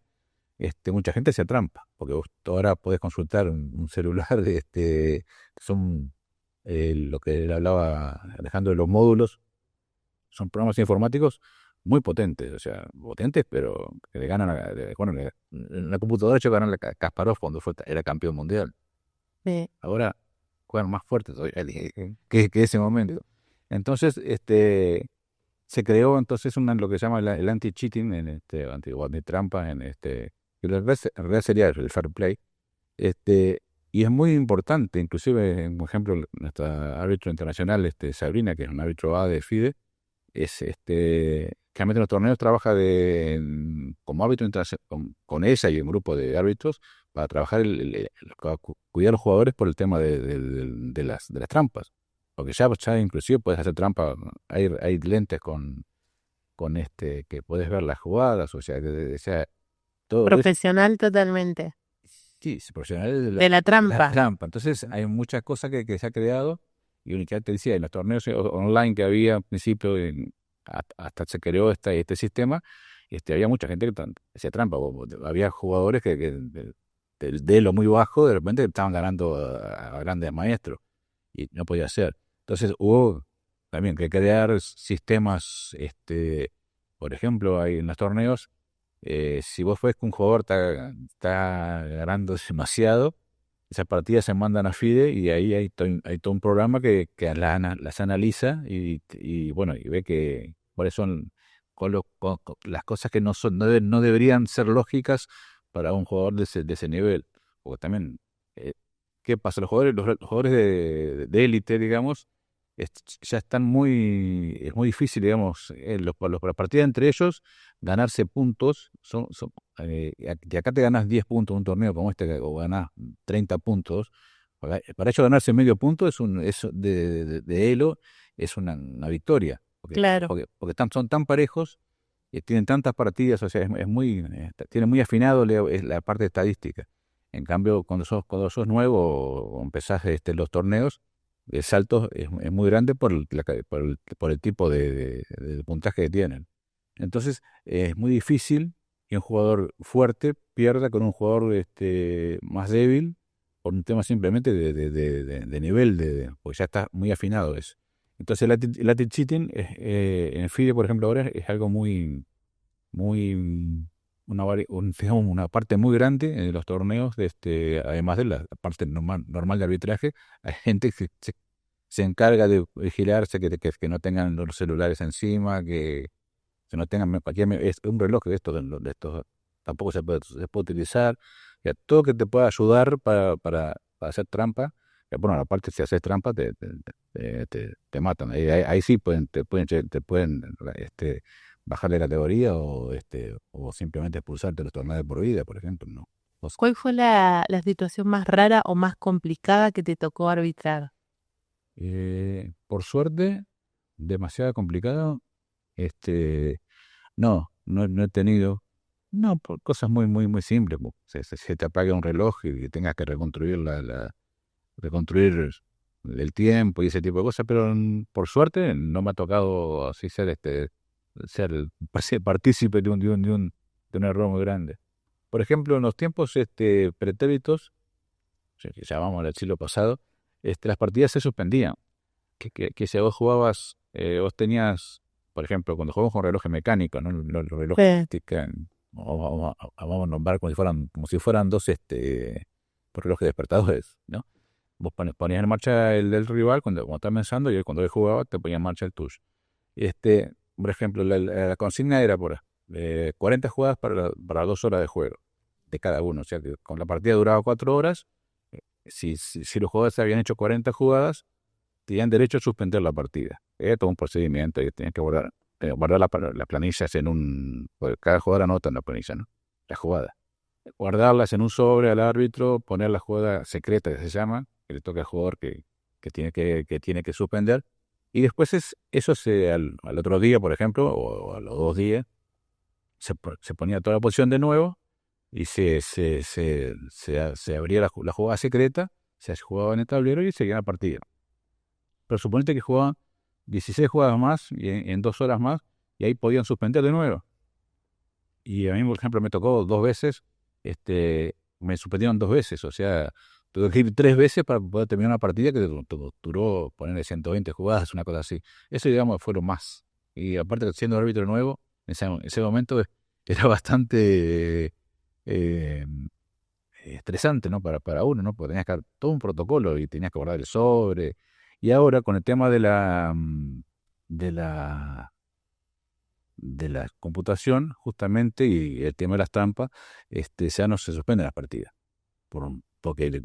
Mucha gente se trampa, porque vos ahora podés consultar un celular, son lo que le hablaba Alejandro de los módulos, son programas informáticos muy potentes, o sea, potentes, pero que le ganan en la computadora hecho ganan a Kasparov cuando era campeón mundial. Sí. Ahora juegan más fuertes que ese momento. Entonces, se creó entonces lo que se llama el anti-cheating, anti-trampa, que en realidad sería el fair play, y es muy importante. Inclusive, por ejemplo, nuestra árbitro internacional, Sabrina, que es un árbitro A de FIDE, que realmente en los torneos trabaja como árbitro con ella y un grupo de árbitros para trabajar cuidar a los jugadores por el tema de las trampas, porque ya inclusive puedes hacer trampa, hay lentes con que puedes ver las jugadas, o sea, todo profesional totalmente. Sí, profesional de la trampa. Entonces hay muchas cosas que se ha creado, y ya te decía, en los torneos online que había al principio, hasta se creó este sistema, había mucha gente que hacía trampa. Había jugadores que de lo muy bajo de repente estaban ganando a grandes maestros y no podía ser. Entonces hubo también que crear sistemas Por ejemplo, hay en los torneos, si vos ves que un jugador está ganando demasiado, esas partidas se mandan a FIDE y ahí hay todo un programa que las analiza y bueno, y ve que cuáles son con las cosas que no deberían ser lógicas para un jugador de ese nivel. Porque también, ¿qué pasa? Los jugadores de élite, digamos, ya están es muy difícil, digamos, la partida entre ellos, ganarse puntos, y acá te ganas 10 puntos en un torneo como este, o ganas 30 puntos, para ellos ganarse medio punto de Elo es una victoria, Claro. porque son tan parejos, y tienen tantas partidas, o sea, tiene muy afinado es la parte estadística. En cambio, cuando sos nuevo o empezás los torneos, el salto es muy grande por el tipo de puntaje que tienen. Entonces, es muy difícil que un jugador fuerte pierda con un jugador más débil por un tema simplemente de nivel, porque ya está muy afinado eso. Entonces, el lattice cheating en el FIDE, por ejemplo, ahora es algo muy, digamos, una parte muy grande de los torneos, además de la parte normal de arbitraje. Hay gente que se encarga de vigilarse, que no tengan los celulares encima, que no tengan es un reloj de estos tampoco se puede utilizar. O sea, todo que te pueda ayudar para hacer trampa. Bueno, aparte si haces trampa te matan. Ahí sí te pueden bajar de categoría o simplemente expulsarte de los torneos de por vida, por ejemplo, ¿no? ¿Cuál fue la situación más rara o más complicada que te tocó arbitrar? Por suerte, demasiado complicado. No he tenido. No, por cosas muy, muy, muy simples. Se te apaga un reloj y tengas que reconstruir el tiempo y ese tipo de cosas, pero por suerte no me ha tocado así ser partícipe de un error muy grande. Por ejemplo, en los tiempos pretéritos, que llamamos el siglo pasado, las partidas se suspendían. Que si vos jugabas, vos tenías, por ejemplo, cuando jugamos con relojes mecánicos, ¿no? Los relojes vamos a nombrar como si fueran dos relojes despertadores, ¿no? Vos ponías en marcha el del rival cuando estás pensando, y cuando él jugaba te ponía en marcha el tuyo. Por ejemplo, la consigna era 40 jugadas para 2 horas de juego de cada uno. O sea, que con la partida duraba 4 horas, si los jugadores habían hecho 40 jugadas, tenían derecho a suspender la partida. Era todo un procedimiento y tenían que guardar las planillas porque cada jugador anota en la planilla, ¿no? La jugada. Guardarlas en un sobre al árbitro, poner la jugada secreta, que se llama, que le toca al jugador que tiene que suspender. Y después al otro día, por ejemplo, o a los 2 días, se ponía toda la posición de nuevo y se abría la jugada secreta, se jugaba en el tablero y seguía la partida. Pero suponete que jugaban 16 jugadas más y en 2 horas más, y ahí podían suspender de nuevo. Y a mí, por ejemplo, me tocó 2 veces, me suspendieron 2 veces, o sea, tuve que ir 3 veces para poder terminar una partida que duró, ponerle 120 jugadas, una cosa así. Eso, digamos, fue lo más. Y aparte, siendo árbitro nuevo, en ese momento era bastante estresante, ¿no? Para uno, ¿no? Porque tenías que dar todo un protocolo y tenías que guardar el sobre. Y ahora, con el tema de la computación, justamente, y el tema de las trampas, ya no se suspenden las partidas. Porque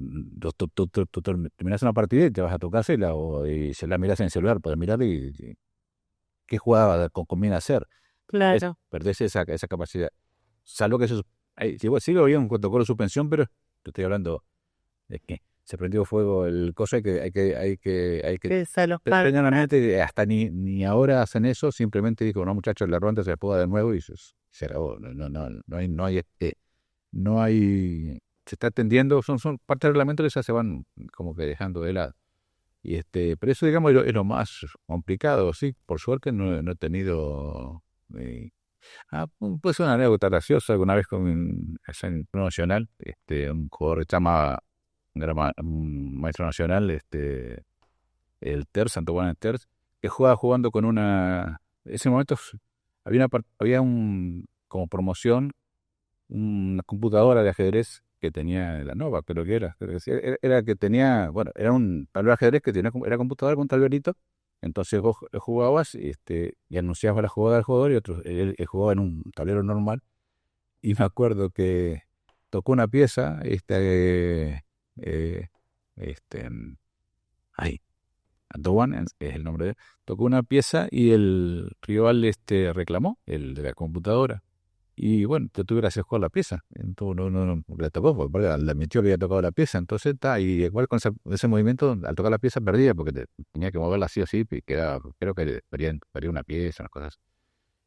tú terminas una partida y te vas a tu casa y se la miras en el celular para mirar y qué jugada conviene hacer. Claro. Perdés esa capacidad. Salvo que sigue había un protocolo de suspensión, pero te estoy hablando de que se prendió fuego el coso, hay que desalojar. Hasta ni ahora hacen eso, simplemente digo, no, muchachos, la ronda se apaga de nuevo y se acabó. No hay, se está atendiendo, son partes del reglamento que ya se van como que dejando de lado. Pero eso, digamos, es lo más complicado, sí. Por suerte no he tenido. Puede ser una anécdota graciosa. Alguna vez con un nacional, un jugador que se llama un maestro nacional, el Santo Juan Terz, que jugaba jugando con en ese momento había como promoción, una computadora de ajedrez que tenía la Nova, creo que era que tenía, bueno, era un tablero de ajedrez que tenía, era computadora con un tablerito, entonces vos jugabas y anunciabas la jugada del jugador y él jugaba en un tablero normal, y me acuerdo que tocó una pieza, eh, este, ahí, Doan es el nombre de él, tocó una pieza y el rival reclamó, el de la computadora. Y bueno, yo tuve que hacer jugar la pieza. Entonces, no, le tocó, porque le admitió que había tocado la pieza. Entonces, y igual con ese movimiento, al tocar la pieza perdía, porque tenía que moverla así o así, y creo que perdía una pieza, unas cosas.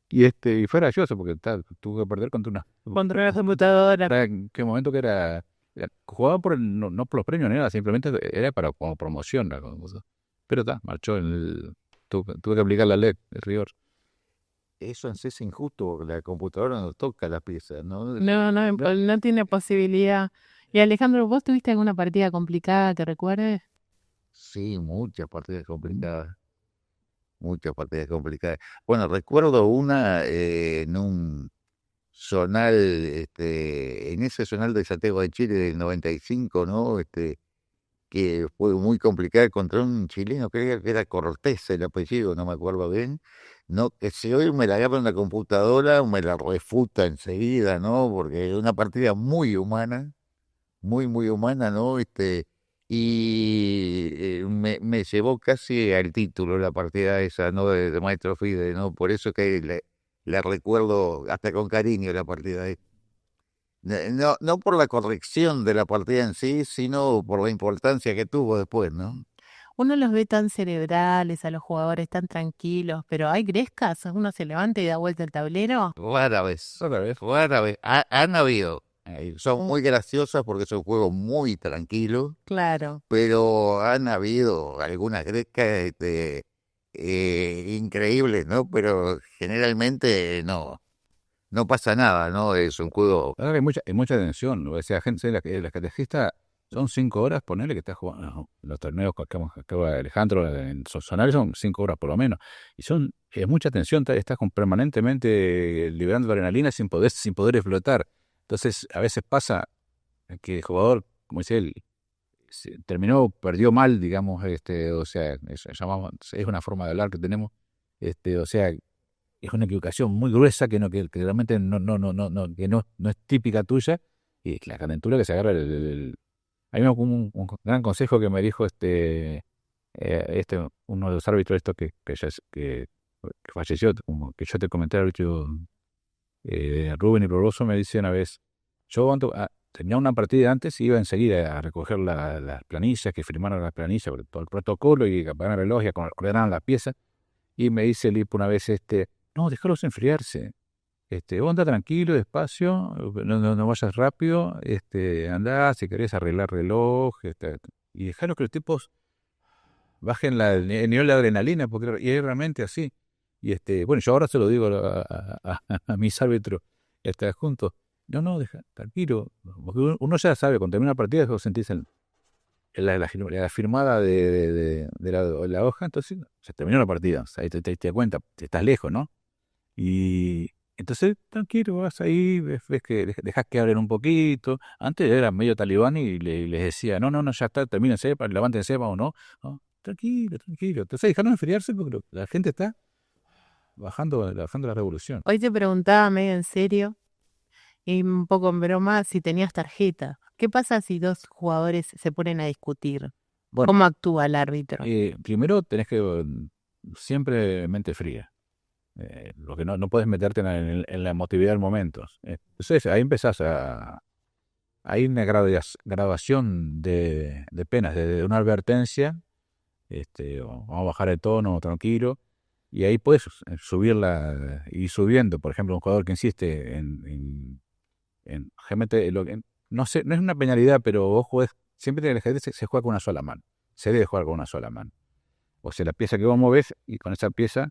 Y fue gracioso, porque tuvo que perder contra Contra la computadora. ¿En qué momento que jugaba no por los premios ni nada, simplemente era como promoción la cosa. Pero marchó tuve que aplicar la ley, el rigor. Eso en sí es injusto porque la computadora no toca la pieza, ¿no? No tiene posibilidad. Y Alejandro, ¿vos tuviste alguna partida complicada que recuerdes? Sí, muchas partidas complicadas. Muchas partidas complicadas. Bueno, recuerdo una en un zonal, en ese zonal de Santiago de Chile del 95, ¿no? Que fue muy complicada contra un chileno, creo que era Cortés el apellido, no me acuerdo bien, ¿no? Que si hoy me la agarra en la computadora, me la refuta enseguida, ¿no? Porque es una partida muy humana, muy humana, ¿no? Me llevó casi al título la partida esa, ¿no? De Maestro Fide, ¿no? Por eso que la recuerdo hasta con cariño la partida esa. No por la corrección de la partida en sí, sino por la importancia que tuvo después, ¿no? Uno los ve tan cerebrales, a los jugadores tan tranquilos, pero hay grescas, uno se levanta y da vuelta el tablero. Rara vez. Han habido. Son muy graciosas porque es un juego muy tranquilo, Claro. pero han habido algunas grecas increíbles, ¿no? Pero generalmente no pasa nada, ¿no? Es un juego. La verdad que hay mucha tensión, ¿no? O sea, gente, la estrategista son 5 horas, ponerle que está jugando, no, los torneos que acaba Alejandro en Sonari son 5 horas por lo menos, y es mucha tensión, estás permanentemente liberando adrenalina sin poder explotar. Entonces, a veces pasa que el jugador, como dice él, perdió mal, digamos, o sea, es una forma de hablar que tenemos, o sea, es una equivocación muy gruesa que realmente no es típica tuya, y la calentura que se agarra a mí me un gran consejo que me dijo uno de los árbitros que falleció, como que yo te comenté, el árbitro Rubén y Proboso, me dice una vez, yo tenía una partida antes y iba enseguida a recoger las planillas, que firmaron las planillas, todo el protocolo, y apagaron el reloj y ordenaron las piezas, y me dice el Ipo una vez, no, déjalos enfriarse. Vos andá tranquilo, despacio, no vayas rápido, andá, si querés arreglar reloj, y dejaros que los tipos bajen el nivel de adrenalina, porque y es realmente así. Y bueno, yo ahora se lo digo a mis árbitros juntos. No, deja, tranquilo, porque uno ya sabe, cuando termina la partida, vos sentís la firmada de la hoja, entonces se terminó la partida, o sea, ahí te das cuenta, estás lejos, ¿no? Y entonces, tranquilo, vas ahí, ves que dejas que abren un poquito. Antes era medio talibán y les decía, no, ya está, termínense, levántense, vamos, no, tranquilo. Entonces dejaron enfriarse porque la gente está bajando la revolución. Hoy te preguntaba medio en serio y un poco en broma si tenías tarjeta. ¿Qué pasa si dos jugadores se ponen a discutir? Bueno, ¿Cómo actúa el árbitro? Primero tenés que siempre mente fría. Lo que no puedes meterte en la emotividad del momento. Entonces ahí empezás hay una graduación de penas, desde una advertencia, vamos a bajar el tono, tranquilo, y ahí puedes subirla, ir subiendo. Por ejemplo, un jugador que insiste en realmente, no sé, no es una penalidad, pero vos siempre en el ajedrez se juega con una sola mano, se debe jugar con una sola mano. O sea, la pieza que vos movés, y con esa pieza,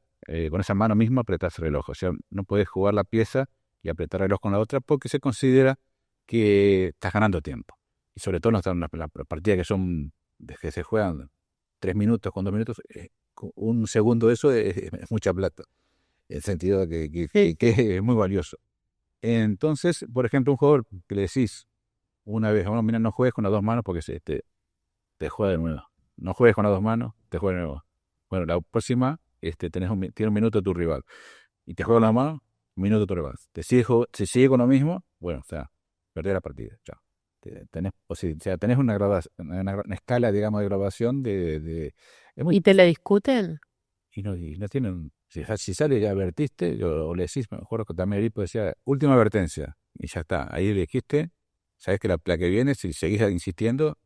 con esa mano misma apretás el reloj. O sea, no podés jugar la pieza y apretar el reloj con la otra porque se considera que estás ganando tiempo. Y sobre todo en las partidas que se juegan 3 minutos con 2 minutos, un segundo de eso es mucha plata. en el sentido de Sí. que es muy valioso. Entonces, por ejemplo, un jugador que le decís una vez, bueno, mira, no juegues con las dos manos porque te juega de nuevo. No juegues con las dos manos, te juega de nuevo. Bueno, la próxima tiene un minuto tu rival. Y te juega con la mano, un minuto tu rival. Si sigue con lo mismo, bueno, o sea, perdés la partida. Chao. Tenés una escala, digamos, de grabación es muy ¿Y te la discuten? y no tienen. Si sale ya advertiste, o le decís, mejor que también el tipo decía, última advertencia, y ya está. Ahí le dijiste, sabes que la que viene, si seguís insistiendo,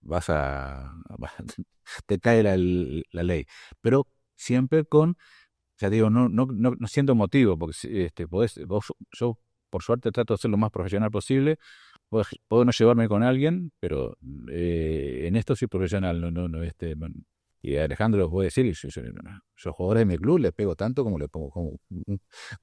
vas a. te cae la ley. Pero siempre con, ya digo, no siendo motivo, porque yo por suerte trato de ser lo más profesional posible. Puedo no llevarme con alguien, pero en esto soy profesional, y Alejandro os voy a decir, yo jugadores de mi club les pego tanto como le pongo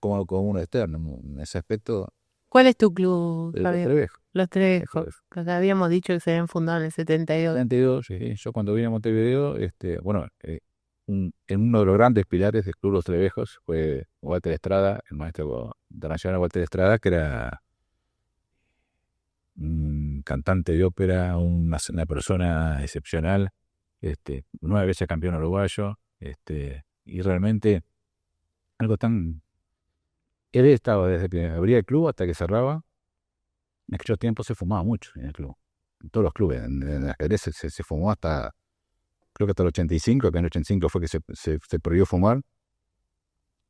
como uno externo. En ese aspecto, ¿Cuál es tu club, los Javier? Trevejos. Los Trevejos, que habíamos dicho que se habían fundado en el 72. 72, sí. Yo cuando vine a Montevideo, bueno, en uno de los grandes pilares del Club Los Trevejos fue Walter Estrada, el maestro internacional Walter Estrada, que era un cantante de ópera, una persona excepcional, 9 veces campeón uruguayo, y realmente algo tan. Él estaba desde que abría el club hasta que cerraba. En aquellos tiempos se fumaba mucho en el club, en todos los clubes. En el ajedrez se fumó creo que hasta el 85, que en el 85 fue que se prohibió fumar.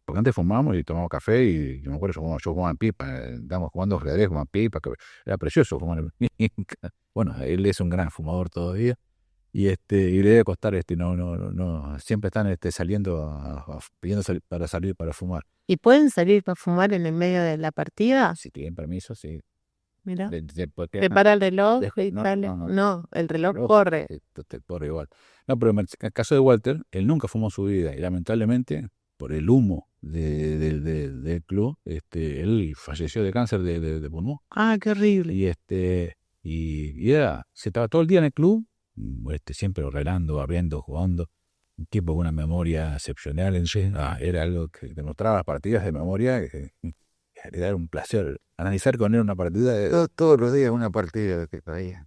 Porque antes fumábamos y tomábamos café y yo me acuerdo, yo fumaba en pipa, estábamos jugando ajedrez, fumaba en pipa, que era precioso fumar en pipa. Bueno, él es un gran fumador todavía y le debe costar, no, siempre están saliendo pidiendo para salir para fumar. ¿Y pueden salir para fumar en el medio de la partida? Si tienen permiso, sí. Mira, Porque se para el reloj y no, sale. no, No, el reloj reloj, corre. te corre igual. No, pero en el caso de Walter, él nunca fumó en su vida y lamentablemente por el humo del club, él falleció de cáncer de pulmón. Ah, qué horrible. Se estaba todo el día en el club, siempre ordenando, abriendo, jugando. Un tipo con una memoria excepcional en sí. Era algo que demostraba las partidas de memoria. Era un placer analizar con él una partida. Todos los días una partida que traía.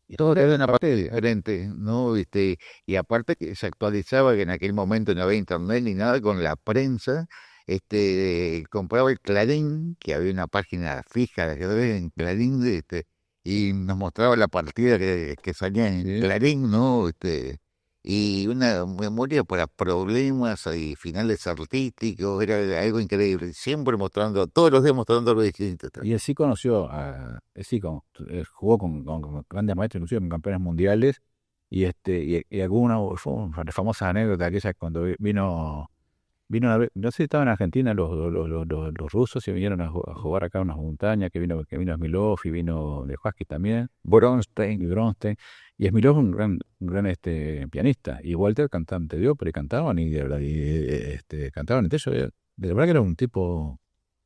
Y todo era una partida diferente, ¿no? Y aparte que se actualizaba, que en aquel momento no había internet ni nada, con la prensa. Compraba el Clarín, que había una página fija de ajedrez en Clarín, y nos mostraba la partida que salía en Sí. Clarín, ¿no? Y una memoria para problemas y finales artísticos, era algo increíble, siempre mostrando, todos los días mostrando lo distinto. Y así conoció jugó con grandes maestros, inclusive con campeones mundiales, y alguna fue una famosa anécdota aquella cuando vino una vez, no sé si estaban en Argentina los rusos y vinieron a jugar acá a unas montañas, que vino Smilov y vino Lejewski también, Bronstein, y Smilov un gran pianista, y Walter cantante de ópera, y cantaban, cantaban entre ellos, de verdad que era un tipo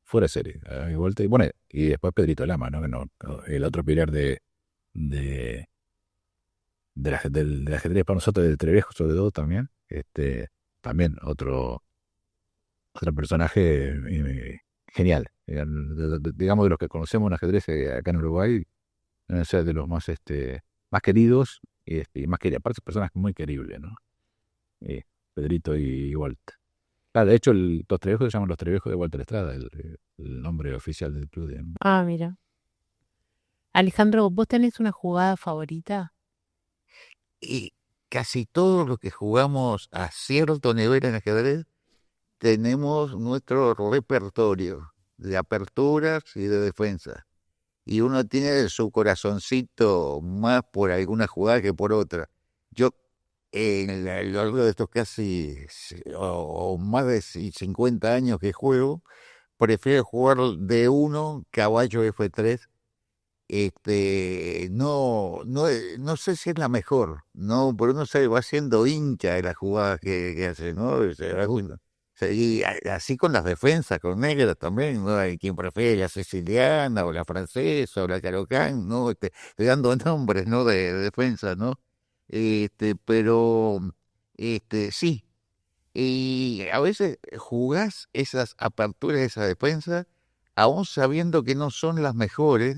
fuera de serie, Walter, bueno, y después Pedrito Lama, ¿no? El otro pilar del ajedrez para nosotros, del Trevejo sobre todo también, también otro personaje genial. Digamos, de los que conocemos en ajedrez acá en Uruguay, deben ser de los más queridos y más queridos. Aparte, personas muy queribles, ¿no? Pedrito y Walter. De hecho, los Trevejos se llaman los Trevejos de Walter Estrada, el nombre oficial del club. Ah, mira. Alejandro, ¿vos tenés una jugada favorita? Y casi todos los que jugamos a cierto nivel en ajedrez tenemos nuestro repertorio de aperturas y de defensa. Y uno tiene su corazoncito más por alguna jugada que por otra. Yo, a lo largo de estos casi o más de 50 años que juego, prefiero jugar D1, caballo F3. No sé si es la mejor, no, pero uno se va haciendo hincha de las jugadas que hace, ¿no? Y así con las defensas, con negras también, ¿no? Hay quien prefiere la siciliana o la francesa o la carocán, ¿no? Estoy dando nombres, ¿no? De defensa, ¿no? Pero sí, Y a veces jugás esas aperturas, esa defensa, aún sabiendo que no son las mejores,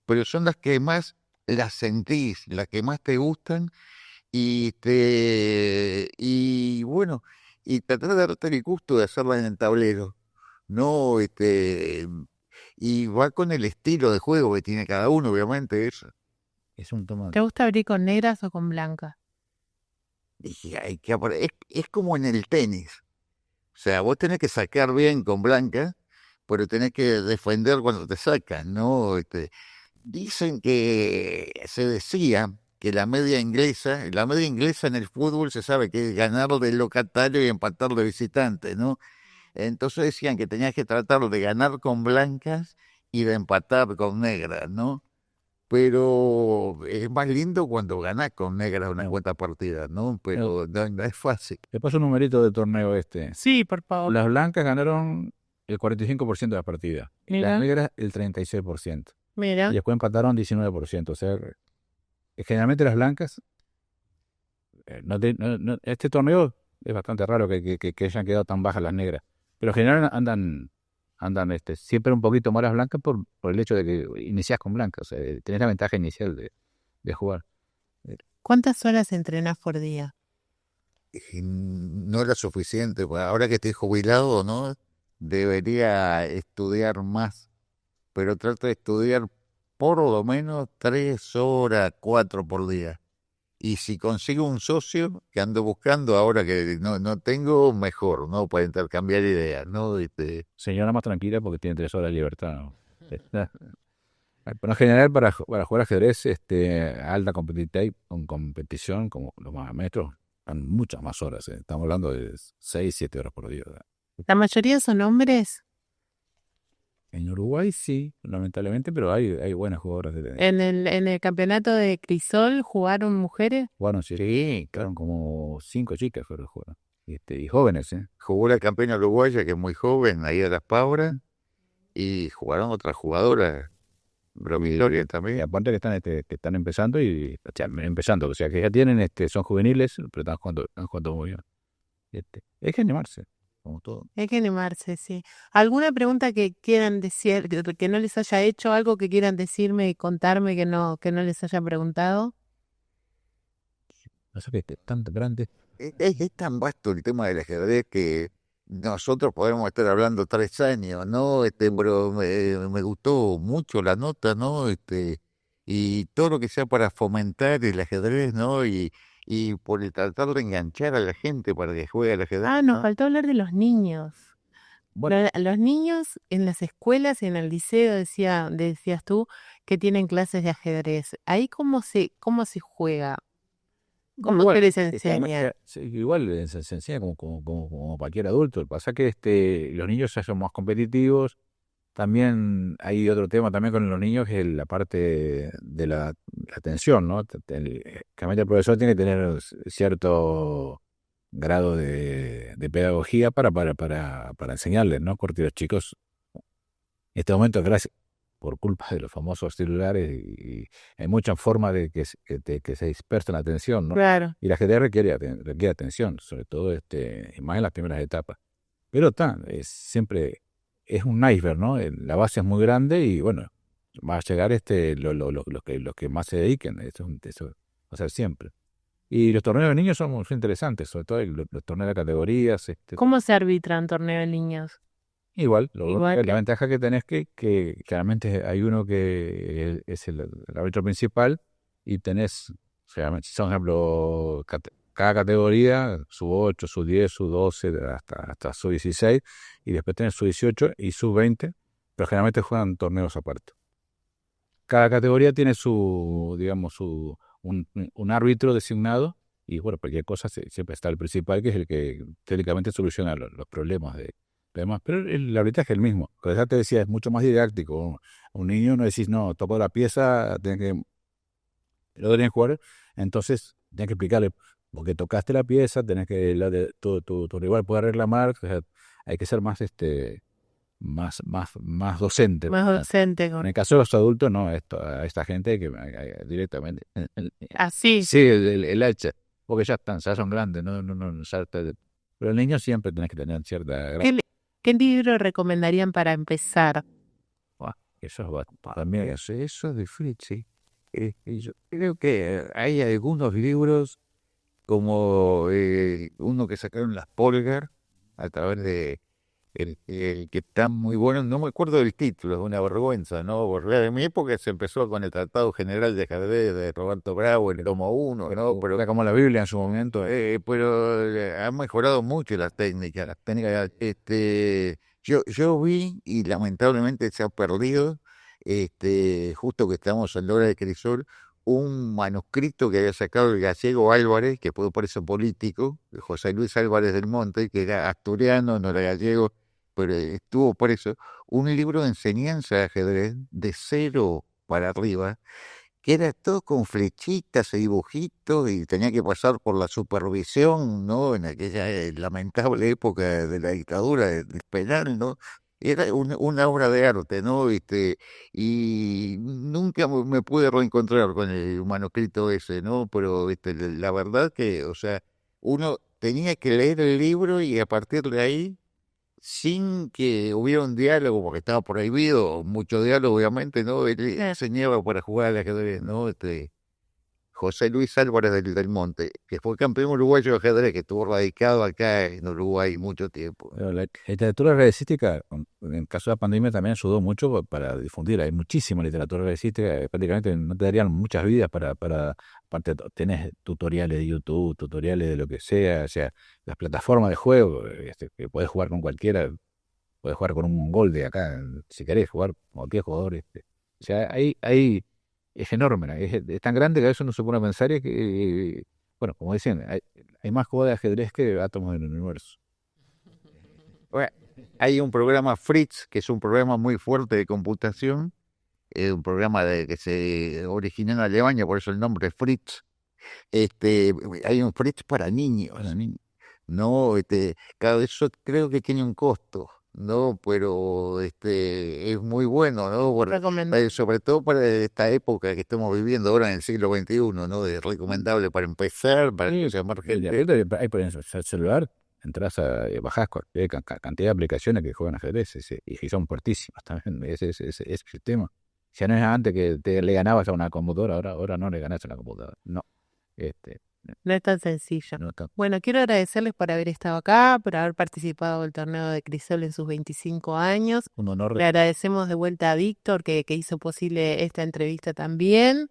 pero son las que más las sentís, las que más te gustan, y bueno, y tratar de darte el gusto de hacerla en el tablero, ¿no? Y va con el estilo de juego que tiene cada uno, obviamente, eso. Es un toma. ¿Te gusta abrir con negras o con blancas? Y es como en el tenis. O sea, vos tenés que sacar bien con blanca, pero tenés que defender cuando te sacan, ¿no? Dicen que se decía que la media inglesa en el fútbol se sabe que es ganar del locatario y empatar de visitante, ¿no? Entonces decían que tenías que tratar de ganar con blancas y de empatar con negras, ¿no? Pero es más lindo cuando ganás con negras una cuanta partida, ¿no? Pero no es fácil. Te paso un numerito de torneo este. Sí, por favor. Las blancas ganaron el 45% de la partida. Y las negras el 36%. Mira. Y después empataron 19%. O sea, generalmente las blancas... este torneo es bastante raro que hayan quedado tan bajas las negras. Pero en general andan siempre un poquito más las blancas por el hecho de que iniciás con blancas. O sea, tenés la ventaja inicial de jugar. ¿Cuántas horas entrenás por día? Y no era suficiente, pues ahora que estoy jubilado, ¿no? Debería estudiar más, pero trato de estudiar por lo menos 3 horas, 4 por día. Y si consigo un socio que ando buscando ahora que no tengo, mejor, ¿no? Para intercambiar ideas, ¿no? Señora más tranquila porque tiene 3 horas de libertad, ¿no? Pero en general para jugar ajedrez alta competición, como los maestros, dan muchas más horas. Estamos hablando de 6, 7 horas por día. ¿La mayoría son hombres? En Uruguay sí, lamentablemente, pero hay buenas jugadoras. ¿En el campeonato de Crisol jugaron mujeres? Jugaron, sí, claro, como 5 chicas fueron jugaron. Y jóvenes, ¿eh? Jugó la campeona uruguaya, que es muy joven, ahí de Las Pauras, y jugaron otras jugadoras, Victoria también. Y aparte que están empezando o sea, que ya tienen, son juveniles, pero están jugando muy bien. Hay que animarse, como todo. Hay que animarse, sí. ¿Alguna pregunta que quieran decir, que no les haya hecho, algo que quieran decirme y contarme que no les haya preguntado? No sé qué es tan grande. Es tan vasto el tema del ajedrez que nosotros podemos estar hablando 3 años, ¿no? Pero me gustó mucho la nota, ¿no? Y todo lo que sea para fomentar el ajedrez, ¿no? Y por el tratar de enganchar a la gente para que juegue al ajedrez. Nos ¿no? faltó hablar de los niños. Bueno. Los niños en las escuelas y en el liceo, decías tú, que tienen clases de ajedrez. ¿Ahí cómo se juega? ¿Cómo se les enseña? Igual se enseña como cualquier adulto. Lo que pasa es que los niños ya son más competitivos. También hay otro tema también con los niños, que es la parte de la atención, ¿no? Realmente el profesor tiene que tener cierto grado de pedagogía para enseñarles, ¿no? Porque los chicos, en este momento, gracias por culpa de los famosos celulares, y hay muchas formas de que se dispersen la atención, ¿no? Claro. Y la ajedrez requiere atención, sobre todo más en las primeras etapas. Pero siempre es un iceberg, ¿no? La base es muy grande y bueno, va a llegar los que más se dediquen, eso va a ser siempre. Y los torneos de niños son muy interesantes, sobre todo los torneos de categorías. ¿Cómo se arbitran torneos de niños? Igual. La ventaja que tenés que claramente hay uno que es el árbitro principal y tenés, o sea, son ejemplo, cada categoría, sub-8, sub-10, sub-12, hasta sub-16, y después tenés sub-18 y sub-20, pero generalmente juegan torneos aparte. Cada categoría tiene un árbitro designado, y bueno, cualquier cosa siempre está el principal, que es el que técnicamente soluciona los problemas de demás. Pero el arbitraje es el mismo. Como ya te decía, es mucho más didáctico. A un niño no decís, no, toco la pieza, lo tenés que jugar, entonces tenés que explicarle, porque tocaste la pieza, tenés que tu rival puede reclamar, o sea, hay que ser más más docente. Más docente. En el caso de los adultos, no, a esta gente que directamente. Así. Sí, el hacha, porque ya son grandes, no Pero el niño siempre tenés que tener cierta... ¿Qué libro recomendarían para empezar? Eso es también... Eso de Fritz, sí. Yo creo que hay algunos libros como uno que sacaron las Polgar a través de el que está muy bueno, no me acuerdo del título, es una vergüenza, ¿no? Porque en mi época se empezó con el Tratado General de Ajedrez de Roberto Bravo, el tomo 1, ¿no? Pero Era como la Biblia en su momento. ha mejorado mucho las técnicas. Yo vi y lamentablemente se ha perdido, justo que estamos en la hora de Crisol, un manuscrito que había sacado el gallego Álvarez, que fue por eso político, José Luis Álvarez del Monte, que era asturiano, no era gallego, pero estuvo por eso, un libro de enseñanza de ajedrez de 0 para arriba, que era todo con flechitas y dibujitos y tenía que pasar por la supervisión, ¿no? En aquella lamentable época de la dictadura del penal, ¿no? Era una obra de arte, ¿no? Y nunca me pude reencontrar con el manuscrito ese, ¿no? Pero la verdad que, o sea, uno tenía que leer el libro y a partir de ahí, sin que hubiera un diálogo, porque estaba prohibido, mucho diálogo obviamente, ¿no? Él enseñaba para jugar al ajedrez, ¿no? José Luis Álvarez del Monte, que fue campeón uruguayo de ajedrez, que estuvo radicado acá en Uruguay mucho tiempo. Pero la literatura realisística, en el caso de la pandemia, también ayudó mucho para difundir. Hay muchísima literatura realisística, prácticamente no te darían muchas vidas aparte tenés tutoriales de YouTube, tutoriales de lo que sea, o sea, las plataformas de juego, que podés jugar con cualquiera, podés jugar con un mongol de acá, si querés jugar con cualquier jugador. O sea, es enorme, ¿no? Es tan grande que a veces uno se pone a pensar y que, bueno, como decían, hay más juegos de ajedrez que átomos en el universo. Bueno, hay un programa Fritz, que es un programa muy fuerte de computación, un programa que se originó en Alemania, por eso el nombre es Fritz. Hay un Fritz para niños, ¿no? Cada vez eso creo que tiene un costo, ¿no? Pero es muy bueno, ¿no? Sobre todo para esta época que estamos viviendo ahora en el siglo XXI, ¿no? Es recomendable para empezar, para llamar gente. Hay por el celular, entras bajás cualquier cantidad de aplicaciones que juegan ajedrez y son fuertísimas también. Ese es el tema. Ya no es antes que le ganabas a una computadora, ahora no le ganas a una computadora. No. No es tan sencillo. No tan... Bueno, quiero agradecerles por haber estado acá, por haber participado del torneo de Crisol en sus 25 años. Un honor. Le agradecemos de vuelta a Víctor que hizo posible esta entrevista también.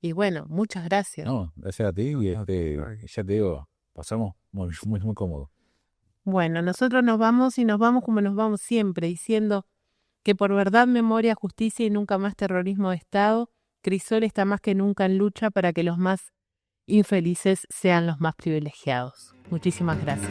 Y bueno, muchas gracias. No, gracias a ti. Y ya te digo, pasamos muy, muy, muy cómodo. Bueno, nosotros nos vamos y nos vamos como nos vamos siempre, diciendo que por verdad, memoria, justicia y nunca más terrorismo de Estado, Crisol está más que nunca en lucha para que los más infelices sean los más privilegiados. Muchísimas gracias.